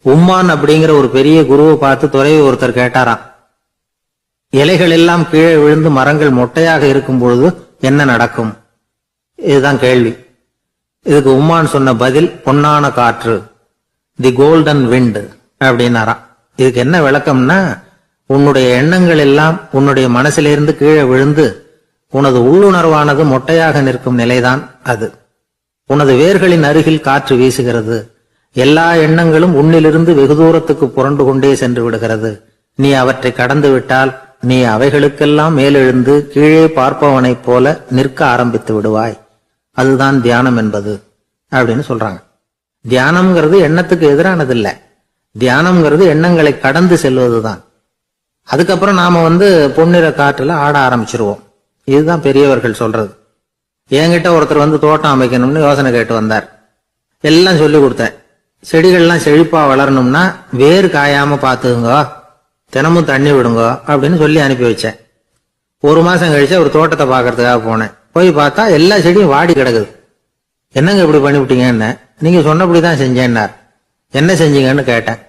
உம்மான் அப்படிங்கிற ஒரு பெரிய குருவை பார்த்து துறவி ஒருத்தர் கேட்டாராம், இலைகள் எல்லாம் கீழே விழுந்து மரங்கள் மொட்டையாக இருக்கும் பொழுது என்ன நடக்கும்? இதுதான் கேள்வி. இதுக்கு உம்மான் சொன்ன பதில் பொன்னான காற்று, தி கோல்டன் விண்ட் அப்படின்னாராம். இதுக்கு என்ன விளக்கம்னா, உன்னுடைய எண்ணங்கள் எல்லாம் உன்னுடைய மனசிலிருந்து கீழே விழுந்து உனது உள்ளுணர்வானது மொட்டையாக நிற்கும் நிலைதான் அது. உனது வேர்களின் அருகில் காற்று வீசுகிறது. எல்லா எண்ணங்களும் உன்னிலிருந்து வெகு தூரத்துக்கு புரண்டு கொண்டே சென்று விடுகிறது. நீ அவற்றை கடந்து விட்டால் நீ அவைகளுக்கெல்லாம் மேலெழுந்து கீழே பார்ப்பவனைப் போல நிற்க ஆரம்பித்து விடுவாய். அதுதான் தியானம் என்பது அப்படின்னு சொல்றாங்க. தியானம்ங்கிறது எண்ணத்துக்கு எதிரானது இல்ல. தியானம்ங்கிறது எண்ணங்களை கடந்து செல்வதுதான். அதுக்கப்புறம் நாம பொன்னிற காற்றுல ஆட ஆரம்பிச்சிருவோம். இதுதான் பெரியவர்கள் சொல்றது. என்கிட்ட ஒருத்தர் தோட்டம் அமைக்கணும்னு யோசனை கேட்டு வந்தார். எல்லாம் சொல்லி கொடுத்தேன். செடிகள்லாம் செழிப்பா வளரணும்னா வேர் காயாம பாத்துக்குங்க, தினமும் தண்ணி விடுங்க அப்படின்னு சொல்லி அனுப்பி வச்சேன். ஒரு மாசம் கழிச்சு ஒரு தோட்டத்தை பாக்குறதுக்காக போனேன். போய் பார்த்தா எல்லா செடியும் வாடி கிடக்குது. என்னங்க இப்படி பண்ணிவிட்டீங்கன்னு. நீங்க சொன்னபடிதான் செஞ்சேன்னார். என்ன செஞ்சீங்கன்னு கேட்டேன்.